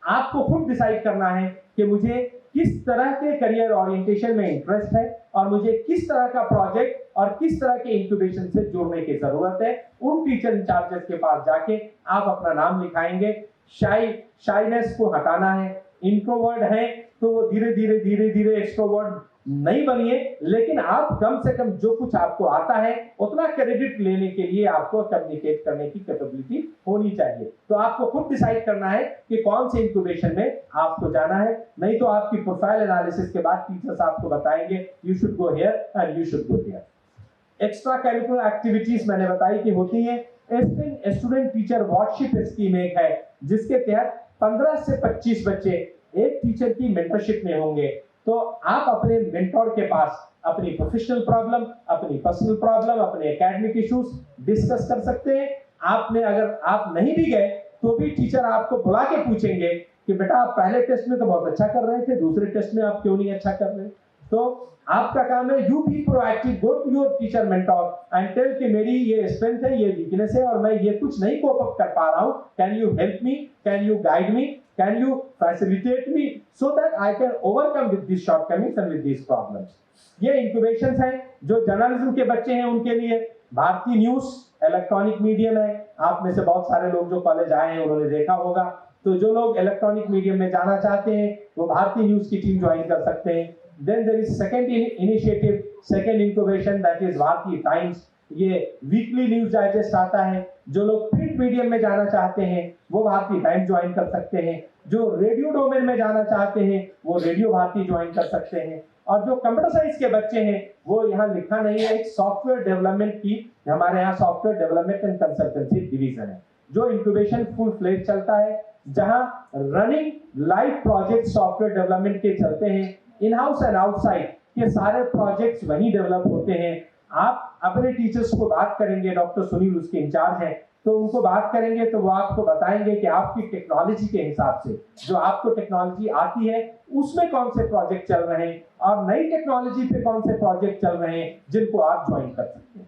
आपको खुद डिसाइड करना है कि मुझे किस तरह के करियर ओरिएंटेशन में इंटरेस्ट है और मुझे किस तरह का प्रोजेक्ट और किस तरह के इंक्यूबेशन से जुड़ने की जरूरत है। उन टीचर इंचार्जेस के पास जाके आप अपना नाम लिखाएंगे। शाइनेस को हटाना है। इंट्रोवर्ट है तो वो धीरे धीरे एक्सट्रोवर्ट नहीं बनिए, लेकिन आप कम से कम जो कुछ आपको आता है उतना क्रेडिट लेने के लिए आपको कम्युनिकेट करने की कैपेबिलिटी होनी चाहिए। तो आपको खुद डिसाइड करना है कि कौन से इंक्यूबेशन में आपको जाना है। नहीं तो आपकी प्रोफाइल एनालिसिस के बाद टीचर्स आपको बताएंगे you should go here and you should go here. Extra curricular activities मैंने बताई कि होती है। स्टूडेंट टीचर वॉटशिप स्कीम एक है, जिसके तहत 15 से 25 बच्चे एक टीचर की मेंटरशिप में होंगे। तो आप अपने मेंटोर के पास अपनी प्रोफेशनल प्रॉब्लम, अपनी पर्सनल प्रॉब्लम, अपने एकेडमिक इश्यूज डिस्कस कर सकते हैं। आपने अगर आप नहीं भी गए तो भी टीचर आपको बुला के पूछेंगे कि बेटा आप पहले टेस्ट में तो बहुत अच्छा कर रहे थे, दूसरे टेस्ट में आप क्यों नहीं अच्छा कर रहे। तो आपका काम है you be proactive, go to your teacher mentor and tell कि मेरी ये स्ट्रेंथ है, ये वीकनेस है और मैं ये कुछ नहीं कोप अप कर पा रहा हूं। Can you help me, can you guide me, can you facilitate me so that I can overcome with this shortcomings and with this problems. ये इंक्यूबेशंस हैं जो जर्नलिज्म के बच्चे हैं उनके लिए। भारतीय न्यूज इलेक्ट्रॉनिक मीडियम है। आप में से बहुत सारे लोग जो कॉलेज आए हैं उन्होंने देखा होगा। तो जो लोग इलेक्ट्रॉनिक मीडियम में जाना चाहते हैं वो भारतीय न्यूज की टीम ज्वाइन कर सकते हैं। Then there is second initiative, second incubation, that is भारतीय टाइम्स। ये वीकली न्यूज डाइजेस्ट आता है। जो लोग प्रिंट मीडियम में जाना चाहते हैं वो भारतीय टाइम्स ज्वाइन कर सकते हैं। जो रेडियो डोमेन में जाना चाहते हैं वो रेडियो भारती ज्वाइन कर सकते हैं। और जो कंप्यूटर साइंस के बच्चे हैं वो यहाँ लिखा नहीं है, एक सॉफ्टवेयर डेवलपमेंट की, हमारे यहाँ software development and consultancy division है जो इंक्यूबेशन फुल फ्लेज चलता है, जहां running live project software development के चलते हैं। इन हाउस एंड आउटसाइड के सारे प्रोजेक्ट्स वहीं डेवलप होते हैं। आप अपने टीचर्स को बात करेंगे, डॉक्टर सुनील उसके इंचार्ज हैं, तो उनको बात करेंगे तो वो आपको बताएंगे कि आपकी टेक्नोलॉजी के हिसाब से जो आपको टेक्नोलॉजी आती है उसमें कौन से प्रोजेक्ट चल रहे हैं और नई टेक्नोलॉजी पे कौन से प्रोजेक्ट चल रहे हैं जिनको आप ज्वाइन कर सकते हैं।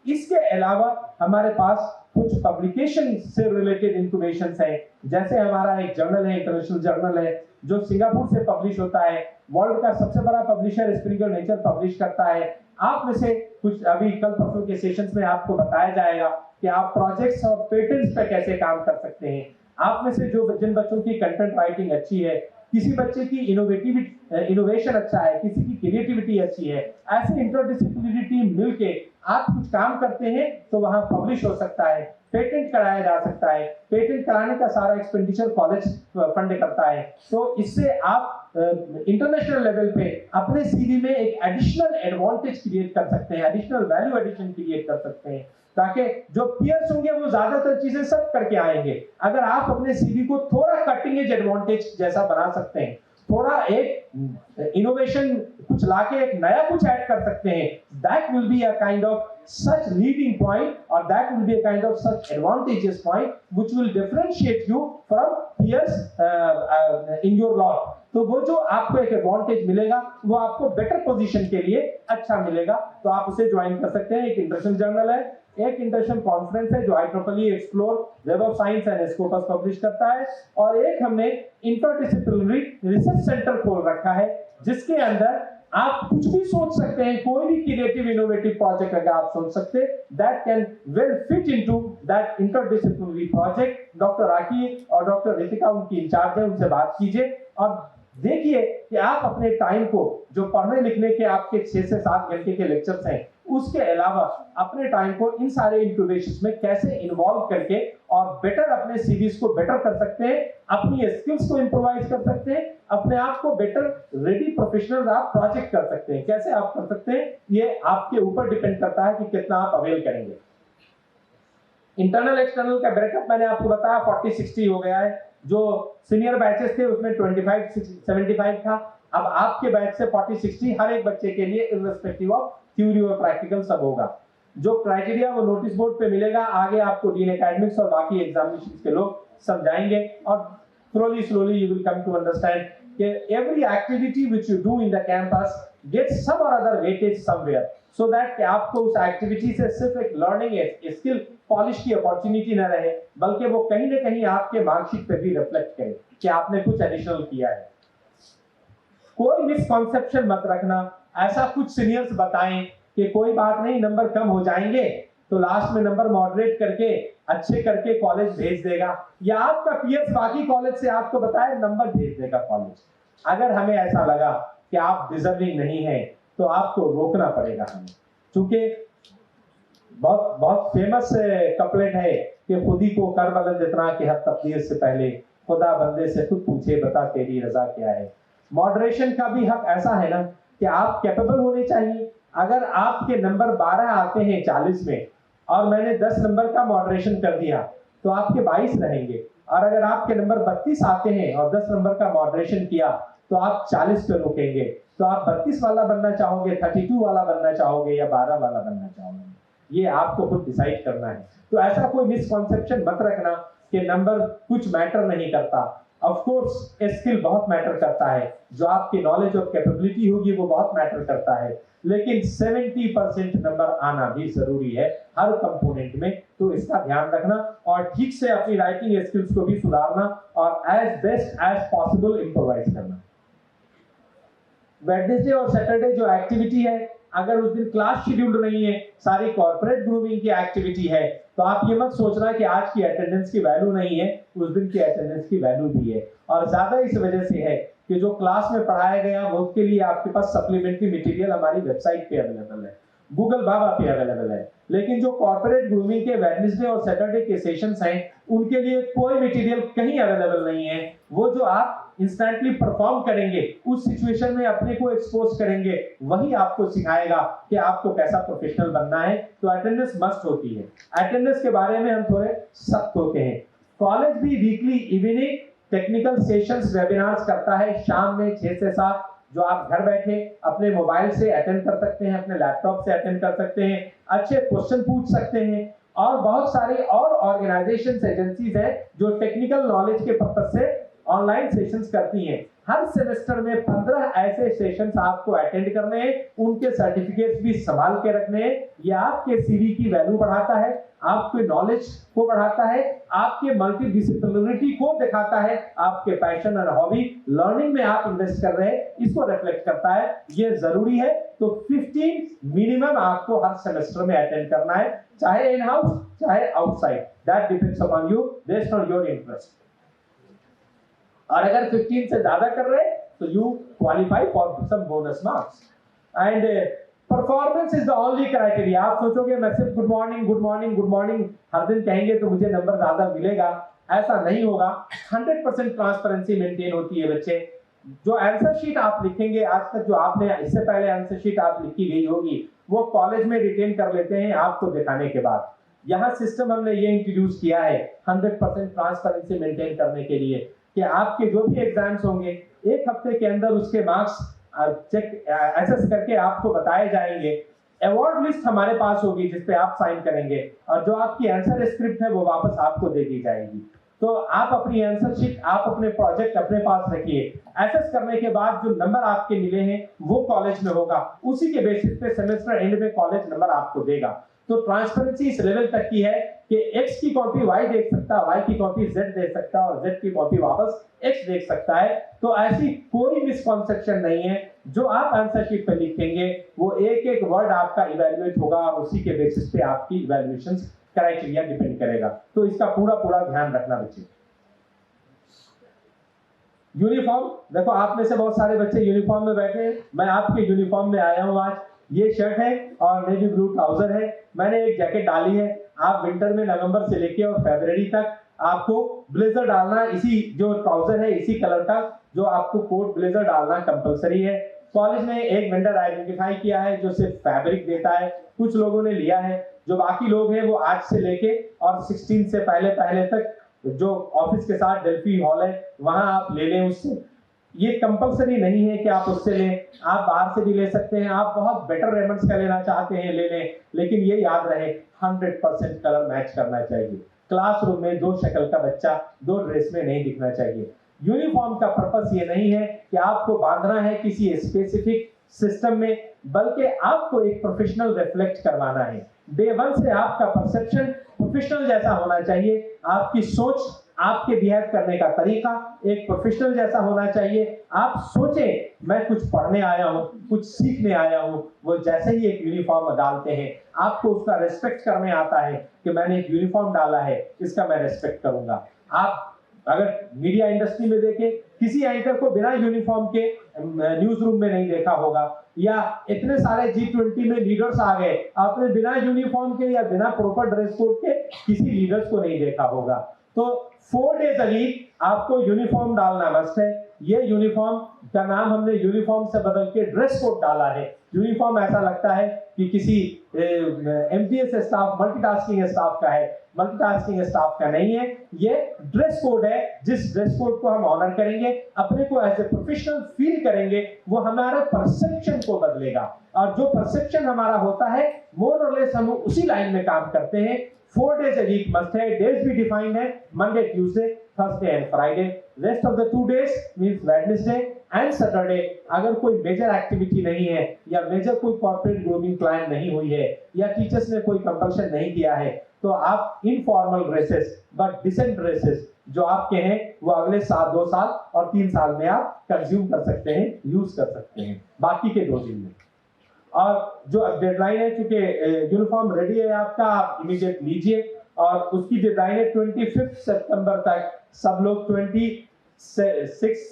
इसके अलावा हमारे पास कुछ पब्लिकेशन से रिलेटेड इंक्यूबेशंस हैं। जैसे हमारा एक जर्नल है, इंटरनेशनल जर्नल है जो सिंगापुर से पब्लिश होता है। वर्ल्ड का सबसे बड़ा पब्लिशर स्प्रिंगर नेचर पब्लिश करता है। आप में से कुछ अभी कल परसों के सेशंस में आपको बताया जाएगा कि आप प्रोजेक्ट्स और पेटेंट्स पे कैसे काम कर सकते हैं। आप में से जो जिन बच्चों की कंटेंट राइटिंग अच्छी है, किसी बच्चे की इनोवेशन अच्छा है, किसी की क्रिएटिविटी अच्छी है, ऐसे इंटरडिसिप्लिनरी टीम मिलके आप कुछ काम करते हैं तो वहां पब्लिश हो सकता है, पेटेंट कराया जा सकता है। पेटेंट कराने का सारा एक्सपेंडिचर कॉलेज फंड करता है। तो इससे आप इंटरनेशनल लेवल पे अपने सीवी में एक एडिशनल एडवांटेज क्रिएट कर सकते हैं, एडिशनल वैल्यू एडिशन क्रिएट कर सकते हैं, ताकि जो पीयर्स होंगे वो ज्यादातर चीजें सब करके आएंगे। अगर आप अपने सीवी को थोड़ा कटिंग एज एडवांटेज जैसा बना सकते हैं, थोड़ा एक इनोवेशन कुछ लाके एक नया कुछ ऐड कर सकते हैं, that will be a kind of such leading point or that will be a kind of such advantageous point which will differentiate you from peers in your lot। तो वो जो आपको एक एडवांटेज मिलेगा वो आपको बेटर पोजीशन के लिए अच्छा मिलेगा, तो आप उसे ज्वाइन कर सकते हैं। एक इंटरनेशनल जर्नल है, एक इंटरनेशनल कॉन्फ्रेंस है जो IEEE explore web of science and Scopus publish करता है, और एक हमने इंटरडिसिप्लिनरी रिसर्च सेंटर खोल रखा है जिसके अंदर आप कुछ भी सोच सकते हैं, कोई भी क्रिएटिव इनोवेटिव प्रोजेक्ट अगर आप सोच सकते हैं, that can well fit into that interdisciplinary project. Doctor Rakhi और डॉक्टर रितिका उनकी इंचार्ज है, उनसे बात कीजिए और देखिए कि आप अपने टाइम को, जो पढ़ने लिखने के आपके 6 से 7 घंटे के लेक्चर्स हैं, उसके अलावा अपने टाइम को इन सारे इंक्यूबेशंस में कैसे इन्वॉल्व करके और बेटर अपने सीवीज को बेटर कर सकते हैं, अपनी स्किल्स को इंप्रोवाइज कर सकते हैं, अपने आप को बेटर रेडी प्रोफेशनल आप प्रोजेक्ट कर सकते हैं। कैसे आप कर सकते हैं, ये आपके ऊपर डिपेंड करता है कि कितना आप अवेल करेंगे। इंटरनल एक्सटर्नल का ब्रेकअप मैंने आपको बताया 40-60 हो गया है। जो सीनियर बैचेस थे उसमें 25-75 था। अब आपके बैच से 40-60 हर एक बच्चे के लिए इर्रिस्पेक्टिव ऑफ थ्योरी और प्रैक्टिकल सब होगा। जो क्राइटेरिया वो नोटिस बोर्ड पे मिलेगा, आगे आपको डीन एकेडमिक्स और बाकी एग्जामिनेशन के लोग समझाएंगे और slowly you will come to understand that every activity which you do in the campus gets some or other weightage somewhere, so that कि आपको उस एक्टिविटी से सिर्फ एक लर्निंग स्किल पॉलिश की अपॉर्चुनिटी न रहे, बल्कि वो कहीं ना कहीं आपके मार्कशीट पे भी रिफ्लेक्ट करे कि आपने कुछ एडिशनल किया है। कोई मिसकॉन्सेप्शन मत रखना। ऐसा कुछ सीनियर्स बताएं कि कोई बात नहीं, नंबर कम हो जाएंगे तो लास्ट में नंबर मॉडरेट करके अच्छे करके कॉलेज भेज देगा, या आपका पीएस बाकी कॉलेज से आपको बताए नंबर भेज देगा कॉलेज। अगर हमें ऐसा लगा कि आप डिजर्विंग नहीं है तो आपको रोकना पड़ेगा हमें, क्योंकि बहुत फेमस कपलेट है कि खुदी को कर बदल जितना कि हर तकदीर से पहले खुदा बंदे से खुद पूछे बता तेरी रजा क्या है। मॉडरेशन का भी हक ऐसा है ना कि आप कैपेबल होने चाहिए। अगर आपके नंबर 12 आते हैं 40 में और मैंने 10 नंबर का मॉडरेशन कर दिया तो आपके 22 रहेंगे, और अगर आपके नंबर 32 आते हैं और 10 नंबर का मॉडरेशन किया तो आप 40 पे रुकेंगे। तो आप 32 वाला बनना चाहोगे, 32 वाला बनना चाहोगे, या 12 वाला बनना चाहोगे, ये आपको खुद डिसाइड करना है। तो ऐसा कोई मिसकॉन्सेप्शन मत रखना कि नंबर कुछ मैटर नहीं करता। ऑफ कोर्स स्किल बहुत मैटर करता है, जो आपकी नॉलेज और कैपेबिलिटी होगी वो बहुत मैटर करता है, लेकिन 70% नंबर आना भी जरूरी है हर कंपोनेंट में। तो इसका ध्यान रखना और ठीक से अपनी राइटिंग स्किल्स को भी सुधारना और as best as possible improvise करना। वेडनेसडे और सैटरडे जो एक्टिविटी है, अगर उस दिन क्लास शेड्यूल्ड नहीं है, सारी कॉर्पोरेट ग्रूमिंग की एक्टिविटी है, तो आप ये मत सोचना कि आज की अटेंडेंस की वैल्यू नहीं है, उस दिन की अटेंडेंस की वैल्यू भी है। और ज्यादा इस वजह से है कि जो क्लास में पढ़ाया गया वो उसके लिए आपके पास सप्लीमेंट्री मटेरियल हमारी वेबसाइट पे अवेलेबल है, गूगल बाबा पे अवेलेबल है। लेकिन जो कॉर्पोरेट ग्रूमिंग के वेडनेसडे और सैटरडे के सेशंस हैं, उनके लिए कोई मटेरियल कहीं अवेलेबल नहीं है। वो जो आप इंस्टेंटली परफॉर्म करेंगे, उस सिचुएशन में अपने को एक्सपोज करेंगे, वही आपको सिखाएगा कि आपको कैसा प्रोफेशनल बनना है। तो अटेंडेंस मस्ट होती है। अटेंडेंस के बारे में हम थोड़े सख्त होते हैं। कॉलेज भी weekly evening technical sessions webinars करता है शाम में 6 से 7, जो आप घर बैठे अपने मोबाइल से अटेंड कर सकते हैं, अपने लैपटॉप से अटेंड कर सकते हैं, अच्छे क्वेश्चन पूछ सकते हैं। और बहुत सारी और ऑर्गेनाइजेशंस एजेंसीज हैं जो टेक्निकल नॉलेज के पर्पस से ऑनलाइन सेशंस करती हैं। हर सेमेस्टर में 15 ऐसे सेशंस आपको अटेंड करने हैं, उनके सर्टिफिकेट्स भी संभाल के रखने हैं। ये आपके सीवी की वैल्यू बढ़ाता है, आपके नॉलेज को बढ़ाता है, आपके मल्टीडिसिप्लिनरिटी को दिखाता है, आपके पैशन और हॉबी लर्निंग में आप इन्वेस्ट कर रहे हैं, इसको रिफ्लेक्ट करता है। ये जरूरी है। तो 15 मिनिमम आपको हर सेमेस्टर में अटेंड करना है, चाहे इन हाउस चाहे outside, that depends upon you based on your interest. और अगर 15 से ज्यादा कर रहे हैं तो you qualify for some bonus marks. And performance is the only criteria. आप सोचोगे मैं सिर्फ good morning good morning good morning हर दिन कहेंगे तो मुझे नंबर ज्यादा मिलेगा, ऐसा नहीं होगा। 100% ट्रांसपेरेंसी मेंटेन होती है बच्चे। जो आंसर शीट आप लिखेंगे, आज तक जो आपने इससे पहले आंसर शीट आप लिखी गई होगी, वो कॉलेज में रिटेन कर लेते हैं आपको दिखाने के बाद। यहाँ सिस्टम हमने ये इंट्रोड्यूस किया है 100% ट्रांसपेरेंसी मेंटेन करने के लिए कि आपके जो भी एग्जाम्स होंगे 1 हफ्ते के अंदर उसके मार्क्स चेक एसेस करके आपको बताए जाएंगे। अवार्ड लिस्ट हमारे पास होगी जिस पे आप साइन करेंगे, और जो आपकी आंसर स्क्रिप्ट है वो वापस आपको दे दी जाएगी। तो आप अपनी आंसर शीट, आप अपने प्रोजेक्ट अपने पास रखिए। एसेस करने के बाद जो नंबर आपके मिले हैं वो कॉलेज में होगा, उसी के बेसिस पे सेमेस्टर एंड में कॉलेज नंबर आपको देगा। तो ट्रांसपेरेंसी इस लेवल तक की है कि x की कॉपी y देख सकता है, y की कॉपी z देख सकता है और z की कॉपी वापस x देख सकता है। तो ऐसी कोई मिसकॉन्सेप्शन नहीं है। जो आप आंसर शीट पे लिखेंगे वो एक एक वर्ड आपका इवैल्यूएट होगा और उसी के बेसिस पे आपकी इवैल्यूएशन क्राइटेरिया डिपेंड करेगा। तो इसका पूरा ध्यान रखना बच्चे। यूनिफॉर्म, देखो आप में से बहुत सारे बच्चे यूनिफॉर्म में बैठे हैं, मैं आपके यूनिफॉर्म में आया हूं आज। ये शर्ट है और नेवी ब्लू ट्राउजर है, मैंने एक जैकेट डाली है। आप विंटर में नवंबर से लेके और फरवरी तक आपको ब्लेजर डालना, इसी जो ट्राउजर है इसी कलर का जो आपको कोट ब्लेजर डालना कंपलसरी है। कॉलेज में एक वेंडर आइडेंटिफाई किया है जो सिर्फ फैब्रिक देता है, कुछ लोगों ने लिया है। जो बाकी लोग हैं वो आज से लेके और 16 से पहले तक जो ऑफिस के साथ डेल्फी हॉल है वहां आप ले लें उससे। ये कंपलसरी नहीं है कि आप उससे लें, आप बाहर से भी ले सकते हैं। आप बहुत बेटर रेमंड्स का लेना चाहते हैं ले लें, लेकिन ये याद रहे 100% कलर मैच करना चाहिए। क्लासरूम में दो शक्ल का बच्चा दो ड्रेस में नहीं दिखना चाहिए। यूनिफॉर्म का पर्पस ये नहीं है कि आपको बांधना है किसी स्पेसिफिक सिस्टम में, बल्कि आपको एक प्रोफेशनल रिफ्लेक्ट करवाना है। डे वन से आपका परसेप्शन प्रोफेशनल जैसा होना चाहिए, आपकी सोच, आपके बिहेव करने का तरीका एक प्रोफेशनल जैसा होना चाहिए। आप सोचें मैं कुछ पढ़ने आया हूँ, कुछ सीखने आया हूँ। वो जैसे ही एक यूनिफॉर्म डालते हैं आपको उसका रिस्पेक्ट करने आता है कि मैंने एक यूनिफॉर्म डाला है, इसका मैं रिस्पेक्ट करूंगा। आप अगर मीडिया इंडस्ट्री में देखें, किसी एंकर को बिना यूनिफॉर्म के न्यूज रूम में नहीं देखा होगा, या इतने सारे G20 में लीडर्स आ गए, आपने बिना यूनिफॉर्म के या बिना प्रॉपर ड्रेस कोड के किसी लीडर्स को नहीं देखा होगा। तो 4 डेज अ वीक आपको यूनिफॉर्म डालना मस्ट है। ये यूनिफॉर्म का नाम हमने यूनिफॉर्म से बदल के ड्रेस कोड डाला है। यूनिफॉर्म ऐसा लगता है कि किसी एमपीएस स्टाफ, मल्टीटास्किंग स्टाफ का है, मल्टीटास्किंग स्टाफ का नहीं है। ये ड्रेस कोड है, जिस ड्रेस कोड को हम ऑनर करेंगे, अपने को एज ए प्रोफेशनल फील करेंगे, वो हमारे परसेप्शन को बदलेगा। और जो परसेप्शन हमारा होता है मोर और लेस हम उसी लाइन में काम करते हैं। 4 days a week मस्ट है, डेज भी डिफाइंड है, Monday, Tuesday, Thursday and Friday. Rest of the 2 days means Wednesday and Saturday. अगर कोई मेजर एक्टिविटी नहीं है या मेजर कोई कॉर्पोरेट ग्रूमिंग प्लान नहीं हुई है या टीचर्स ने कोई कंपल्शन नहीं किया है, तो आप informal dresses but decent dresses जो आपके हैं वो अगले 2 साल और 3 साल में आप कंज्यूम कर सकते हैं, यूज कर सकते हैं, बाकी के 2 दिन में। और जो डेडलाइन है, चूंकि यूनिफॉर्म रेडी है आपका, आप इमीडिएट लीजिए। और उसकी डेडलाइन है 25 सितंबर तक। सब लोग 27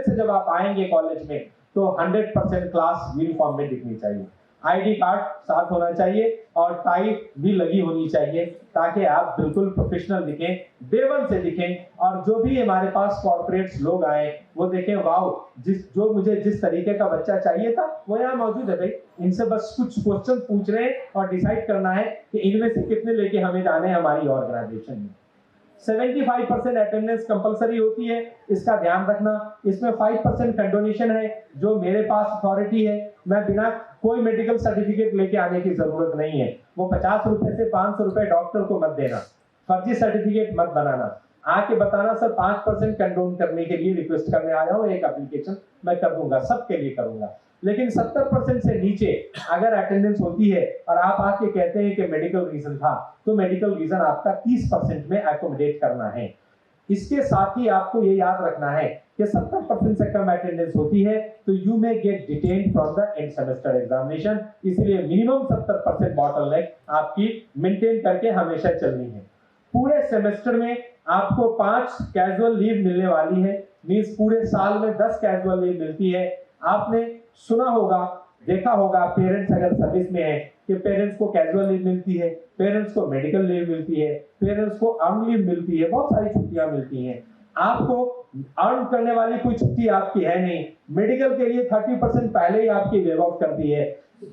से जब आप आएंगे कॉलेज में तो 100% क्लास यूनिफॉर्म में दिखनी चाहिए। आईडी कार्ड साथ होना चाहिए और टाई भी लगी होनी चाहिए ताकि आप बिल्कुल प्रोफेशनल दिखें, डे वन से दिखें। और जो भी हमारे पास कॉर्पोरेट्स लोग आए वो देखें वाओ, जो मुझे जिस तरीके का बच्चा चाहिए था वो यहाँ मौजूद है। भाई इनसे बस कुछ क्वेश्चन पूछ रहे हैं और डिसाइड करना है कि इनमें से कितने लेके हमें जाने हैं हमारी ऑर्गेनाइजेशन में। 75% अटेंडेंस कंपलसरी होती है, इसका ध्यान रखना। इसमें 5% कंडोनेशन है जो मेरे पास अथॉरिटी है, मैं बिना कोई मेडिकल सर्टिफिकेट लेके आने की जरूरत नहीं है। वो 50 रुपए से 500 रुपए डॉक्टर को मत देना, फर्जी सर्टिफिकेट मत बनाना, आके बताना सर 5% कंडोन करने के लिए रिक्वेस्ट करने आया हूँ, एक एप्लीकेशन मैं कर दूंगा, सबके लिए करूंगा। लेकिन 70% से नीचे अगर अटेंडेंस होती है और आप आके कहते हैं कि मेडिकल रीजन था, तो मेडिकल रीजन आपका 30% में एकोमोडेट करना है। इसके साथ ही आपको ये याद रखना है कि 70% से कम अटेंडेंस होती है तो you may gate detained from the end semester examination. इसलिए मिनिमम 70% बॉटलनेक आपकी मेंटेन करके हमेशा चलनी है। पूरे सेमेस्टर में आपको 5 कैजुअल लीव मिलने वाली है, मींस पूरे साल में 10 कैजुअल लीव मिलती है। आपने सुना होगा, देखा होगा, पेरेंट्स अगर सर्विस में है कि पेरेंट्स को कैजुअल लीव मिलती है, पेरेंट्स को मेडिकल लीव मिलती है, पेरेंट्स को अर्न लीव मिलती है, बहुत सारी छुट्टियां मिलती हैं। आपको अर्न करने वाली कोई छुट्टी आपकी है नहीं। मेडिकल के लिए 30% पहले ही आपकी वेव ऑफ कर दी है,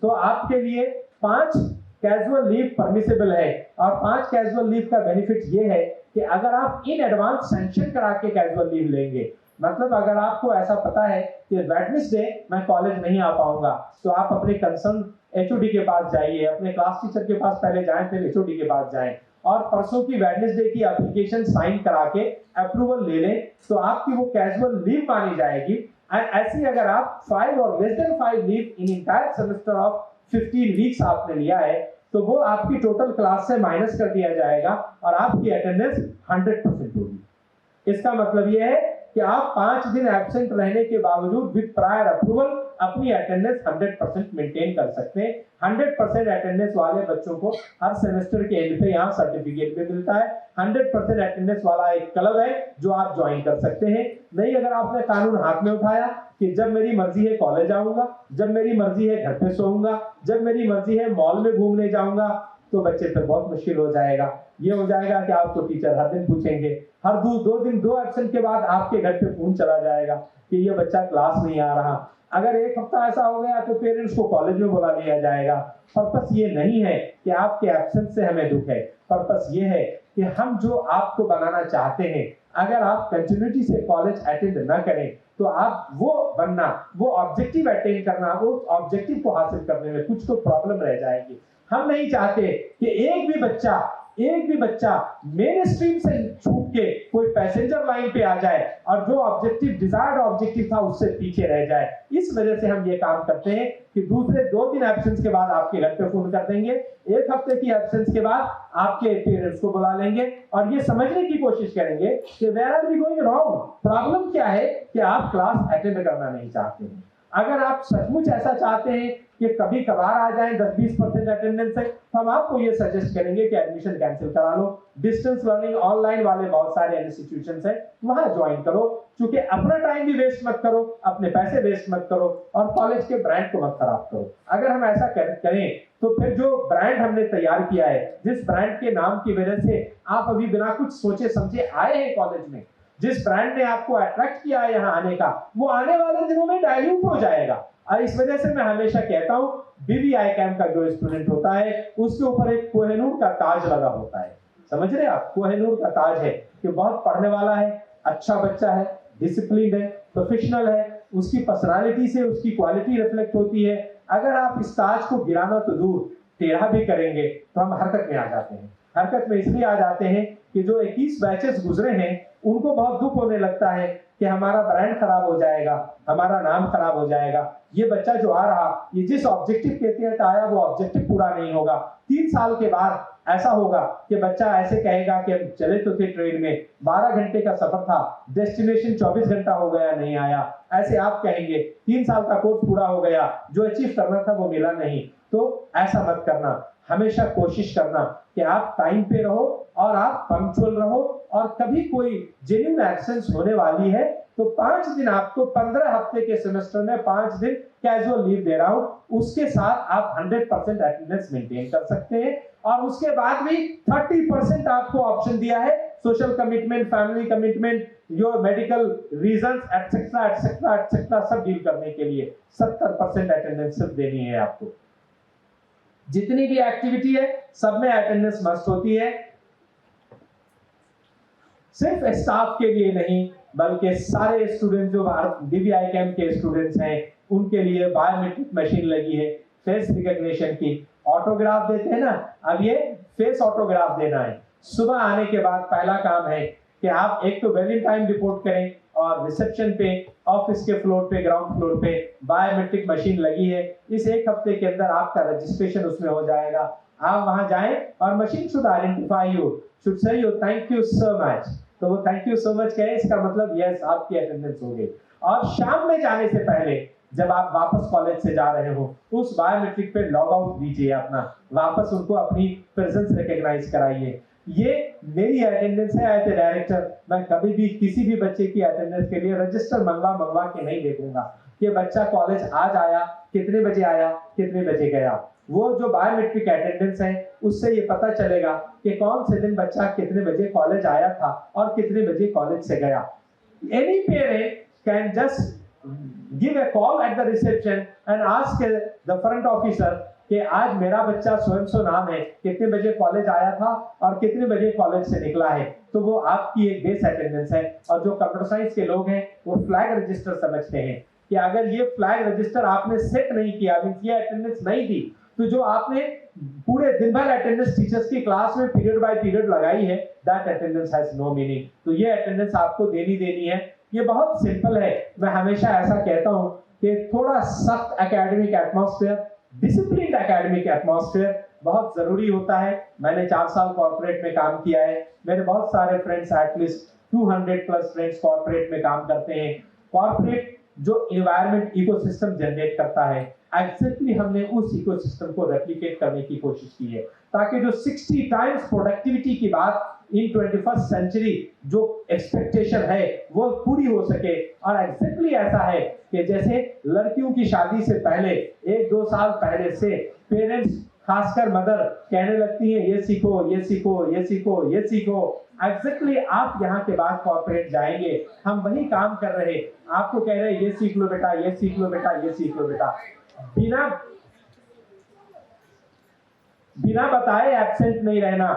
तो आपके लिए 5 कैजुअल लीव परमिसेबल है। और 5 कैजुअल लीव का बेनिफिट ये है कि अगर आप इन एडवांस सैंक्शन करा के कैजुअल लीव लेंगे, मतलब अगर आपको ऐसा पता है कि वेडनेसडे मैं कॉलेज नहीं आ पाऊंगा, तो आप अपने कंसर्न एचओडी के पास जाइए, अपने क्लास टीचर के पास पहले जाएं, फिर एचओडी के पास जाएं और परसों की वेडनेसडे की एप्लीकेशन साइन करा के अप्रूवल ले लें, तो आपकी वो कैजुअल लीव मानी जाएगी। एंड ऐसी अगर आप 5 और less than 5 leave in entire semester of 15 weeks आपने लिया है, तो वो आपकी टोटल क्लास से माइनस कर दिया जाएगा और आपकी अटेंडेंस 100% होगी। इसका मतलब ये है कि आप 5 दिन एब्सेंट रहने के बावजूद विद प्रायर अप्रूवल अपनी अटेंडेंस 100% मेंटेन कर सकते हैं। 100% अटेंडेंस वाले बच्चों को हर सेमेस्टर के एंड पे यहाँ सर्टिफिकेट भी मिलता है। 100% अटेंडेंस वाला एक क्लब है जो आप ज्वाइन कर सकते हैं। नहीं, अगर आपने कानून हाथ में उठाया कि जब मेरी मर्जी है कॉलेज आऊंगा, जब मेरी मर्जी है घर पे सोऊंगा, जब मेरी मर्जी है मॉल में घूमने जाऊंगा, तो बच्चे पे बहुत मुश्किल हो जाएगा। ये हो जाएगा कि आपको टीचर हर दिन पूछेंगे, हर 2 एब्सेंट के बाद आपके घर पे फोन चला जाएगा कि ये बच्चा क्लास नहीं आ रहा। अगर एक हफ्ता ऐसा हो गया तो पेरेंट्स को कॉलेज में बुला लिया जाएगा। पर्पस ये नहीं है कि आपके एब्सेंस से हमें दुख है, पर्पस ये है कि हम जो आपको बनाना चाहते हैं, अगर आप कंटिन्यूटी से कॉलेज अटेंड न करें तो आप वो बनना, वो ऑब्जेक्टिव अटेंड करना, वो ऑब्जेक्टिव को हासिल करने में कुछ तो प्रॉब्लम रह जाएगी। हम नहीं चाहते कि एक भी बच्चा मेन स्ट्रीम से छूट के कोई पैसेंजर लाइन पे आ जाए और जो ऑब्जेक्टिव, डिजायर्ड ऑब्जेक्टिव था उससे पीछे रह जाए। इस वजह से हम ये काम करते हैं कि दूसरे 2-3 एब्सेंस के बाद आपके घर पे फोन कर देंगे, 1 हफ्ते की एब्सेंस के बाद आपके पेरेंट्स को बुला लेंगे और ये समझने की कोशिश करेंगे कि where are we going wrong, problem क्या है कि आप क्लास अटेंड करना नहीं चाहते हैं। अगर आप सचमुच ऐसा चाहते हैं कि कभी कभार आ जाए 10-20% अटेंडेंस है, तो हम आपको ये सजेस्ट करेंगे कि एडमिशन कैंसिल करा लो। डिस्टेंस लर्निंग ऑनलाइन वाले बहुत सारे इंस्टीट्यूशंस हैं, वहां ज्वाइन करो, क्योंकि अपना टाइम भी वेस्ट मत करो, अपने पैसे वेस्ट मत करो और कॉलेज के ब्रांड को मत खराब करो। अगर हम ऐसा करें तो फिर जो ब्रांड हमने तैयार किया है, जिस ब्रांड के नाम की वजह से आप अभी बिना कुछ सोचे समझे आए हैं कॉलेज में, जिस ब्रांड ने आपको अट्रैक्ट किया है यहाँ आने का, वो आने वाले दिनों में डाइल्यूट हो जाएगा। और इस वजह से मैं हमेशा कहता हूँ, BBICAM का जो स्टूडेंट होता है उसके ऊपर एक कोहिनूर का ताज लगा होता है। समझ रहे आप, कोहिनूर का ताज है कि बहुत पढ़ने वाला है, अच्छा बच्चा है, डिसिप्लिन है, प्रोफेशनल है, उसकी पर्सनालिटी से उसकी क्वालिटी रिफ्लेक्ट होती है। अगर आप इस ताज को गिराना तो दूर, टेढ़ा भी करेंगे तो हम हरकत में आ जाते हैं। हरकत में इसलिए आ जाते हैं कि जो 21 बैचेस गुजरे हैं उनको बहुत दुख होने लगता है कि हमारा ब्रांड खराब हो जाएगा, हमारा नाम खराब हो जाएगा। ये बच्चा जो आ रहा, ये जिस ऑब्जेक्टिव के तहत आया वो ऑब्जेक्टिव पूरा नहीं होगा। 3 साल के बाद ऐसा होगा कि बच्चा ऐसे कहेगा कि हम चले तो थे ट्रेन में, 12 घंटे का सफर था, डेस्टिनेशन 24 घंटा हो गया, नहीं आया। ऐसे आप कहेंगे 3 साल का कोर्स पूरा हो गया, जो अचीव करना था वो मिला नहीं। तो ऐसा मत करना, हमेशा कोशिश करना कि आप टाइम पे रहो और आप पंक्चुअल रहो। और कभी कोई जेन्युइन एब्सेंस होने वाली है तो 5 दिन आपको 15 हफ्ते के सेमेस्टर में 5 दिन कैजुअल लीव दे रहा हूं, उसके साथ आप 100% अटेंडेंस मेंटेन कर सकते हैं। और उसके बाद भी 30% आपको ऑप्शन दिया है, social commitment, family commitment, your medical reasons etcetera etcetera etcetera सब डील करने के लिए 70% अटेंडेंस सिर्फ देनी है आपको। जितनी भी एक्टिविटी है सब में अटेंडेंस मस्ट होती है, सिर्फ स्टाफ के लिए नहीं बल्कि सारे स्टूडेंट जो BBICAM के स्टूडेंट्स हैं उनके लिए बायोमेट्रिक मशीन लगी है, फेस रिकॉग्निशन की। ऑटोग्राफ देते हैं ना, अब ये फेस ऑटोग्राफ देना है। सुबह आने के बाद पहला काम है कि आप एक तो वेलिंग टाइम रिपोर्ट करें और रिसेप्शन पे, ऑफिस के फ्लोर पे, ग्राउंड फ्लोर पे बायोमेट्रिक मशीन लगी है। इस 1 हफ्ते के अंदर आपका रजिस्ट्रेशन उसमें हो जाएगा। आप वहां जाएं और machine should identify you, should say you thank you so much. तो वो थैंक यू सो मच कहे, इसका मतलब यस आपकी अटेंडेंस हो गई। और शाम में जाने से पहले जब आप वापस कॉलेज से जा रहे हो उस बायोमेट्रिक पे लॉग आउट दीजिए अपना, वापस उनको अपनी प्रेजेंस रिकॉग्नाइज कराइए। ये मेरी अटेंडेंस है एज ए डायरेक्टर, मैं कभी भी किसी भी बच्चे की अटेंडेंस के लिए रजिस्टर मंगवा के नहीं देखूंगा कि बच्चा कॉलेज आज आया, कितने बजे आया, कितने बजे गया। वो जो बायोमेट्रिक अटेंडेंस है उससे ये पता चलेगा कि कौन से दिन बच्चा कितने बजे कॉलेज आया था और कितने बजे कॉलेज से गया। Any parent can just give a call at the reception and ask the front officer कि आज मेरा बच्चा स्वयं सो नाम है, कितने बजे कॉलेज आया था और कितने बजे कॉलेज से निकला है। तो वो आपकी एक बेस अटेंडेंस है। और जो कंप्यूटर साइंस के लोग हैं वो फ्लैग रजिस्टर समझते हैं कि अगर ये फ्लैग रजिस्टर आपने सेट नहीं किया, ये अटेंडेंस नहीं दी, तो जो आपने पूरे दिन भर अटेंडेंस टीचर्स की क्लास में पीरियड बाय पीरियड लगाई है, that attendance has no meaning. तो ये अटेंडेंस आपको देनी है। ये बहुत सिंपल है। मैं हमेशा ऐसा कहता हूं कि थोड़ा सख्त academic atmosphere, discipline disciplined academic atmosphere बहुत जरूरी होता है। मैंने 4 साल कॉर्पोरेट में काम किया है। मेरे बहुत सारे friends, at least 200 plus friends corporate में काम करते हैं। कॉर्पोरेट जो इन्वायरमेंट इकोसिस्टम जनरेट करता है, एग्जैक्टली हमने उस इकोसिस्टम को रेप्लिकेट करने की कोशिश की है, ताकि जो 60 टाइम्स प्रोडक्टिविटी की बात इन 21st सेंचुरी जो एक्सपेक्टेशन है वो पूरी हो सके। और एग्जैक्टली ऐसा है कि जैसे लड़कियों की शादी से पहले 1-2 साल पहले से पेरेंट्स, खासकर मदर, कहने लगती है ये सीखो, ये सीखो, ये सीखो, ये सीखो। एग्जैक्टली आप यहाँ के बाद कॉर्पोरेट जाएंगे, हम वही काम कर रहे, आपको कह रहे हैं ये सीख लो बेटा, ये सीख लो बेटा, ये सीख लो बेटा। बिना बताए एब्सेंट नहीं रहना,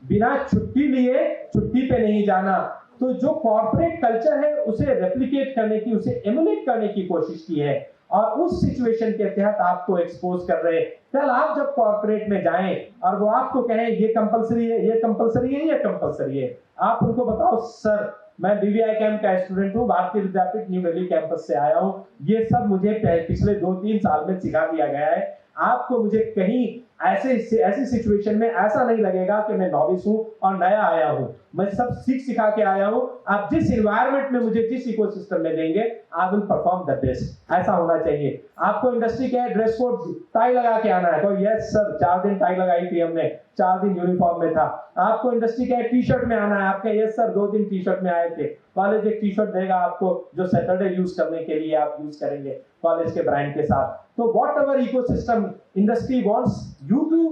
बिना छुट्टी लिए छुट्टी पे नहीं जाना। तो जो कॉर्पोरेट कल्चर है उसे रेप्लिकेट करने की, उसे एमुलेट करने की कोशिश की है और उस सिचुएशन के तहत आपको एक्सपोज कर रहे हैं। कल आप जब कॉर्पोरेट में जाएं और वो आपको कहें ये कंपलसरी है, ये कंपलसरी है, ये कंपलसरी है, आप उनको बताओ सर मैं बीवीआई कैंप का स्टूडेंट हूँ, भारतीय विद्यापीठ न्यू दिल्ली कैंपस से आया हूँ, ये सब मुझे पिछले 2-3 साल में सिखा दिया गया है। आपको मुझे कहीं ऐसी सिचुएशन में ऐसा नहीं लगेगा कि मैं नॉविस हूं और नया आया हूं, मैं सब सिखा के आया हूं। आप जिस एनवायरनमेंट में मुझे, जिस इकोसिस्टम में देंगे, I will perform the best. ऐसा होना चाहिए। आपको इंडस्ट्री के ड्रेस कोड, टाई लगा के आना है तो यस सर, 4 दिन टाई लगाई थी हमने, 4 दिन यूनिफॉर्म में था। आपको इंडस्ट्री के टी शर्ट में आना है, आपके यस सर 2 दिन टी शर्ट में आए थे। कॉलेज एक टी शर्ट देगा आपको जो सैटरडे यूज करने के लिए आप यूज करेंगे कॉलेज के ब्रांड के साथ। तो whatever ecosystem industry wants you to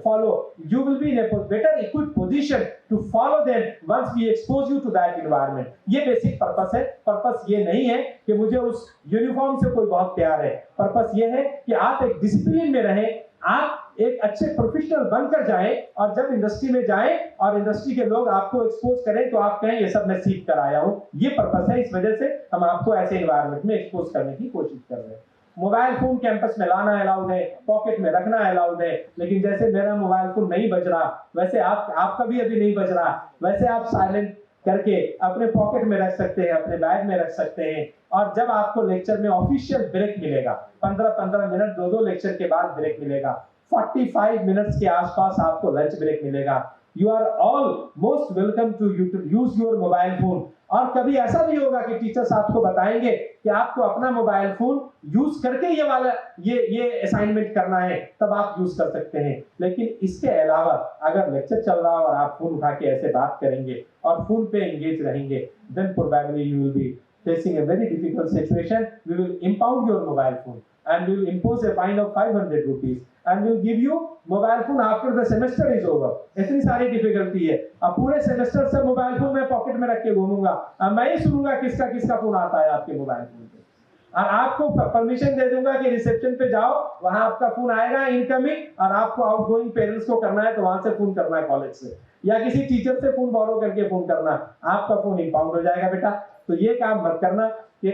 follow, you will be in a better equipped position to follow them once we expose you to that environment. ये बेसिक पर्पस है। Purpose ये नहीं है कि मुझे उस यूनिफॉर्म से कोई बहुत प्यार है, पर्पस ये है कि आप एक डिसिप्लिन में रहें, आप एक अच्छे प्रोफेशनल बनकर जाएं और जब इंडस्ट्री में जाएं और इंडस्ट्री के लोग आपको एक्सपोज करें तो आप कहें ये सब मैं सीख कर आया हूं। ये पर्पस है, इस वजह से हम आपको ऐसे एनवायरनमेंट में एक्सपोज करने की कोशिश कर रहे हैं। मोबाइल फोन कैंपस में लाना अलाउड है, पॉकेट में रखना अलाउड है, लेकिन जैसे मेरा मोबाइल फोन नहीं बज रहा वैसे आपका भी अभी नहीं बज रहा, वैसे आप साइलेंट करके अपने पॉकेट में रख सकते हैं, अपने बैग में रख सकते हैं। और जब आपको लेक्चर में ऑफिशियल ब्रेक मिलेगा, 15-15 मिनट 2-2 लेक्चर के बाद ब्रेक मिलेगा, 45 मिनट्स के आसपास आपको लंच ब्रेक मिलेगा। You are all most welcome to use your mobile phone. और कभी ऐसा भी होगा कि टीचर्स आपको बताएंगे कि आपको अपना मोबाइल फोन यूज करके ये असाइनमेंट करना है, तब आप यूज कर सकते हैं। लेकिन इसके अलावा अगर लेक्चर चल रहा और आप फोन उठा के ऐसे बात करेंगे और फोन पे एंगेज रहेंगे, then probably you will be facing a very difficult situation. We will impound your mobile phone and we will impose a fine of 500 rupees and we will give you mobile phone after the semester is over. इतनी सारी difficulty है। अब पूरे semester से mobile phone मैं pocket में रख के घूमूंगा, अब मैं ही सुनूंगा किसका फोन आता है आपके मोबाइल फोन पे, और आपको परमिशन दे दूंगा कि रिसेप्शन पे जाओ, वहां आपका फोन आएगा इनकमिंग, और आपको आउटगोइंग पेरेंट्स को करना है तो वहां से फोन करना है कॉलेज से, या किसी टीचर से फोन बॉरो करके फोन करना, आपका फोन इंपाउंड हो जाएगा बेटा। तो ये काम मत करना कि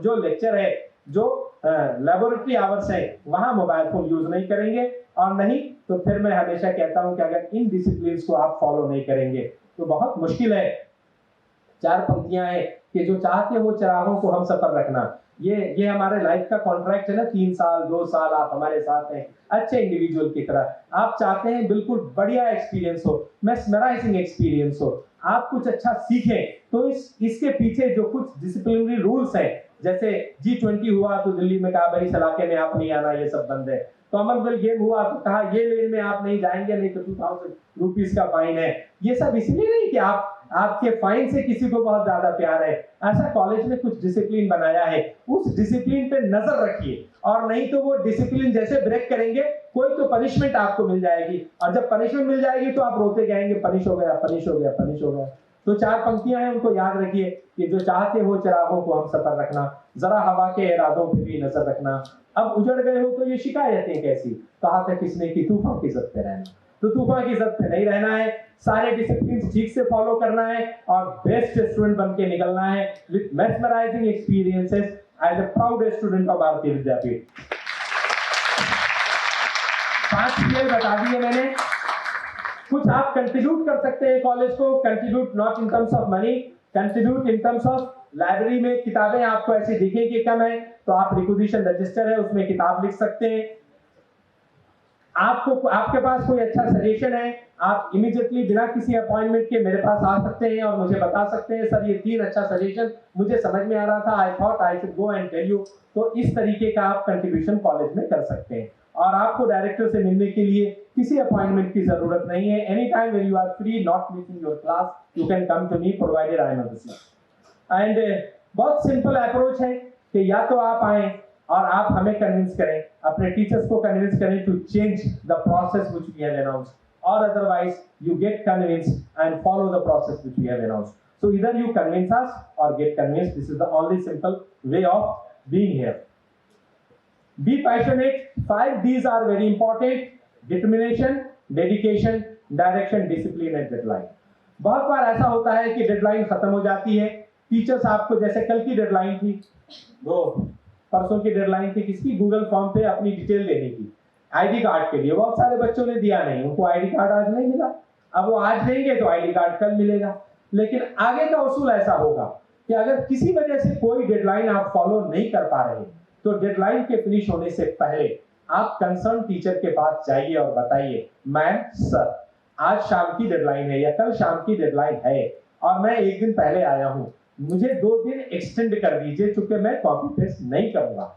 जो लेक्चर है, जो लेबोरेटरी आवर्स है, वहां मोबाइल फोन यूज नहीं करेंगे। और नहीं तो फिर मैं हमेशा कहता हूं कि अगर इन डिसिप्लिन को आप फॉलो नहीं करेंगे तो बहुत मुश्किल है। 4 पंक्तियां हैं कि जो चाहते हो चिरागों को हम सफर रखना, ये हमारे लाइफ का कॉन्ट्रैक्ट है ना। 3 साल 2 साल आप हमारे साथ हैं, अच्छे इंडिविजुअल की तरह। आप चाहते हैं बिल्कुल बढ़िया एक्सपीरियंस हो, मेस्मराइजिंग एक्सपीरियंस हो, आप कुछ अच्छा सीखें, तो इसके पीछे जो कुछ डिसिप्लिनरी रूल्स हैं, जैसे G20 हुआ तो दिल्ली में कहा भाई इस इलाके में आप नहीं आना, ये सब बंद है। कॉमनवेल्थ गेम हुआ तो कहा ये लेन में आप नहीं जाएंगे, नहीं तो 2000 रुपीस का फाइन है। ये सब इसलिए नहीं कि आपके फाइन से किसी को बहुत ज्यादा प्यार है, ऐसा कॉलेज में कुछ डिसिप्लिन बनाया है, उस डिसिप्लिन पे नजर रखिए। और नहीं तो वो डिसिप्लिन जैसे ब्रेक करेंगे कोई तो पनिशमेंट आपको मिल जाएगी, और जब पनिशमेंट मिल जाएगी तो आप रोते जाएंगे पनिश हो गया, पनिश हो गया, पनिश हो गया। तो 4 पंक्तियां हैं, उनको याद रखिए कि जो चाहते हो चिरागों को हम सफर रखना, जरा हवा के इरादों पे भी नजर रखना। अब उजड़ गए हो तो ये शिकायतें कैसी, कहा था किसने कि तूफान की इज्जत पे रहना, तो तूफान की इज्जत पे नहीं रहना है। सारे डिसिप्लिन ठीक से फॉलो करना है और बेस्ट स्टूडेंट बन के निकलना है with mesmerising experiences as a proud student of Bharati Vidyapeeth. 5 चीजें बता दिए मैंने। कुछ आप कंट्रीब्यूट कर सकते हैं कॉलेज को, contribute not in terms of money, contribute in terms of library में किताबें आपको ऐसी दिखें कि कम है तो आप रिक्विजिशन रजिस्टर है उसमें किताब लिख सकते हैं। आपको आपके पास कोई अच्छा सजेशन है, आप इमीडिएटली बिना किसी अपॉइंटमेंट के मेरे पास आ सकते हैं और मुझे बता सकते हैं सर ये 3 अच्छा सजेशन मुझे समझ में आ रहा था, I thought I should go and tell you. तो इस तरीके का आप कंट्रीब्यूशन कॉलेज में कर सकते हैं और आपको डायरेक्टर से मिलने के लिए किसी अपॉइंटमेंट की जरूरत नहीं है। Any time when you are free not missing your class you can come to me provided I am on the seat. And बहुत सिंपल अप्रोच है कि या तो आप आए और आप हमें कन्विंस करें, अपने टीचर्स को कन्विंस करें to change the process which we have announced, or otherwise you get convinced and follow the process which we have announced. So either you convince us or get convinced. This is the only simple way of being here. Be passionate. 5 D's are very important: determination, dedication, direction, discipline and deadline. बहुत बार ऐसा होता है कि deadline खत्म हो जाती है, teachers आपको, जैसे कल की डेडलाइन थी, वो परसों की डेडलाइन थी किसकी, गूगल फॉर्म पे अपनी डिटेल देने की आईडी कार्ड के लिए। बहुत सारे बच्चों ने दिया नहीं, उनको आईडी कार्ड आज नहीं मिला, अब वो आज देंगे तो आईडी कार्ड कल मिलेगा। लेकिन आगे का उसूल ऐसा होगा कि अगर किसी वजह से कोई डेडलाइन आप फॉलो नहीं कर पा रहे तो डेडलाइन के फिनिश होने से पहले आप कंसर्न टीचर के पास जाइए और बताइए, मैम सर आज शाम की डेडलाइन है या कल शाम की डेडलाइन है और मैं 1 दिन पहले आया हूं, मुझे 2 दिन एक्सटेंड कर दीजिए चूंकि मैं कॉपी पेस्ट नहीं करूंगा।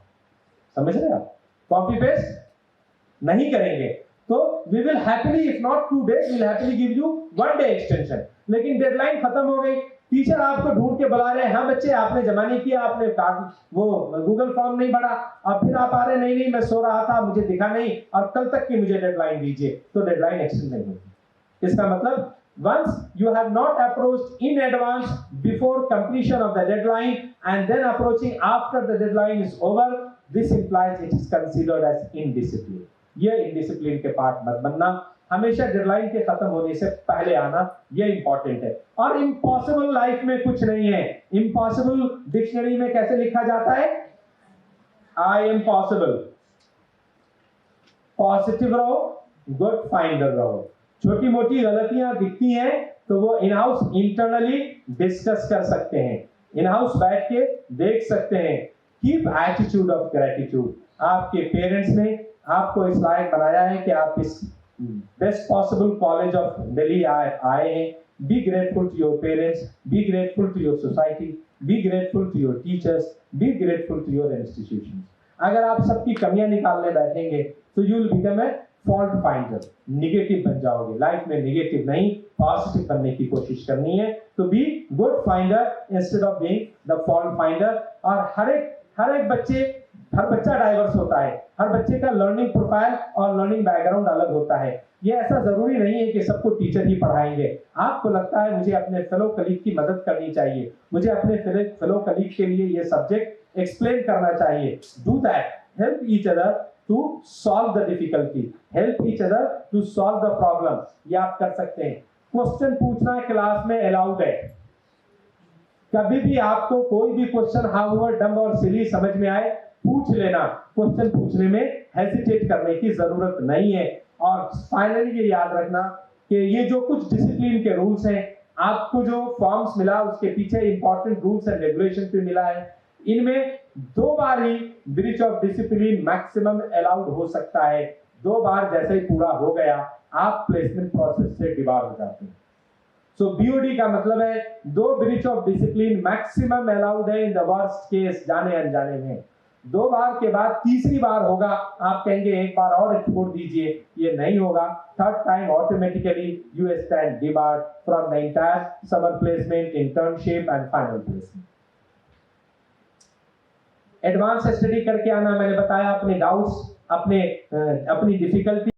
समझ रहे आप, कॉपी पेस्ट नहीं करेंगे तो we will happily, if not 2 days, will happily give you 1 day extension. लेकिन डेडलाइन खत्म हो गई, टीचर आपको ढूंढ के बुला रहे हैं, हाँ बच्चे आपने जमा नहीं किया, आपने कार्ड वो गूगल फॉर्म नहीं भरा, और फिर आप आ रहे नहीं मैं सो रहा था मुझे दिखा नहीं और कल तक की मुझे डेडलाइन दीजिए, तो डेडलाइन एक्सटेंड नहीं होगी। इसका मतलब once you have not approached in advance before completion of the deadline and then approaching after the deadline is over, this implies it is considered as indiscipline. ये इनडिसिप्लिन के part मत बनना, हमेशा deadline के खत्म होने से पहले आना, ये इंपॉर्टेंट है। और इम्पॉसिबल लाइफ में कुछ नहीं है। इम्पॉसिबल डिक्शनरी में कैसे लिखा जाता है, आई एम पॉसिबल। पॉजिटिव रहो, गुड फाइंडर रहो। छोटी मोटी गलतियां दिखती हैं तो वो इन हाउस इंटरनली डिस्कस कर सकते हैं, इन हाउस बैठ के देख सकते हैं। Keep attitude of gratitude. आपके पेरेंट्स ने आपको इस लायक बनाया है कि आप इस best possible college of Delhi आए हैं। Be grateful to your parents, be grateful to your society, be grateful to your teachers, be grateful to your institution. अगर आप सबकी कमियां निकालने बैठेंगे तो you will become a fault finder, negative बन जाओगे। लाइफ में निगेटिव नहीं, पॉजिटिव बनने की कोशिश करनी है। तो be good finder instead of being the fault finder. और हर बच्चा डाइवर्स होता है, हर बच्चे का लर्निंग प्रोफाइल और लर्निंग बैकग्राउंड अलग होता है। ये ऐसा जरूरी नहीं है कि सबको टीचर ही पढ़ाएंगे। आपको लगता है मुझे अपने फेलो कलीग की मदद करनी चाहिए, मुझे अपने फेलो कलीग के लिए ये सब्जेक्ट एक्सप्लेन करना चाहिए, do that, help each other to solve the difficulty, help each other to solve the problem. ये आप कर सकते हैं। क्वेश्चन पूछना क्लास में अलाउड है। कभी भी आपको कोई भी क्वेश्चन हाउएवर डम और सिली समझ में आए, पूछ लेना। क्वेश्चन पूछने में हेजिटेट करने की जरूरत नहीं है। और फाइनली ये याद रखना कि ये जो कुछ डिसिप्लिन के रूल्स हैं, आपको जो फॉर्म्स मिला उसके पीछे इंपॉर्टेंट रूल्स एंड रेगुलेशन भी मिला है। इनमें 2 बार ही breach of discipline maximum allowed हो सकता है। 2 बार जैसे ही पूरा हो गया आप प्लेसमेंट प्रोसेस से डिबार हो जाते हैं। सो बीओडी का मतलब है 2 breach of discipline maximum allowed है इन द वर्स्ट केस, जाने अनजाने में। 2 बार के बाद तीसरी बार होगा, आप कहेंगे एक बार और छोड़ दीजिए, ये नहीं होगा। Third time automatically you stand debarred from the entire summer placement, internship and final placement. Advance study करके आना, मैंने बताया अपने डाउट्स, अपनी डिफिकल्टी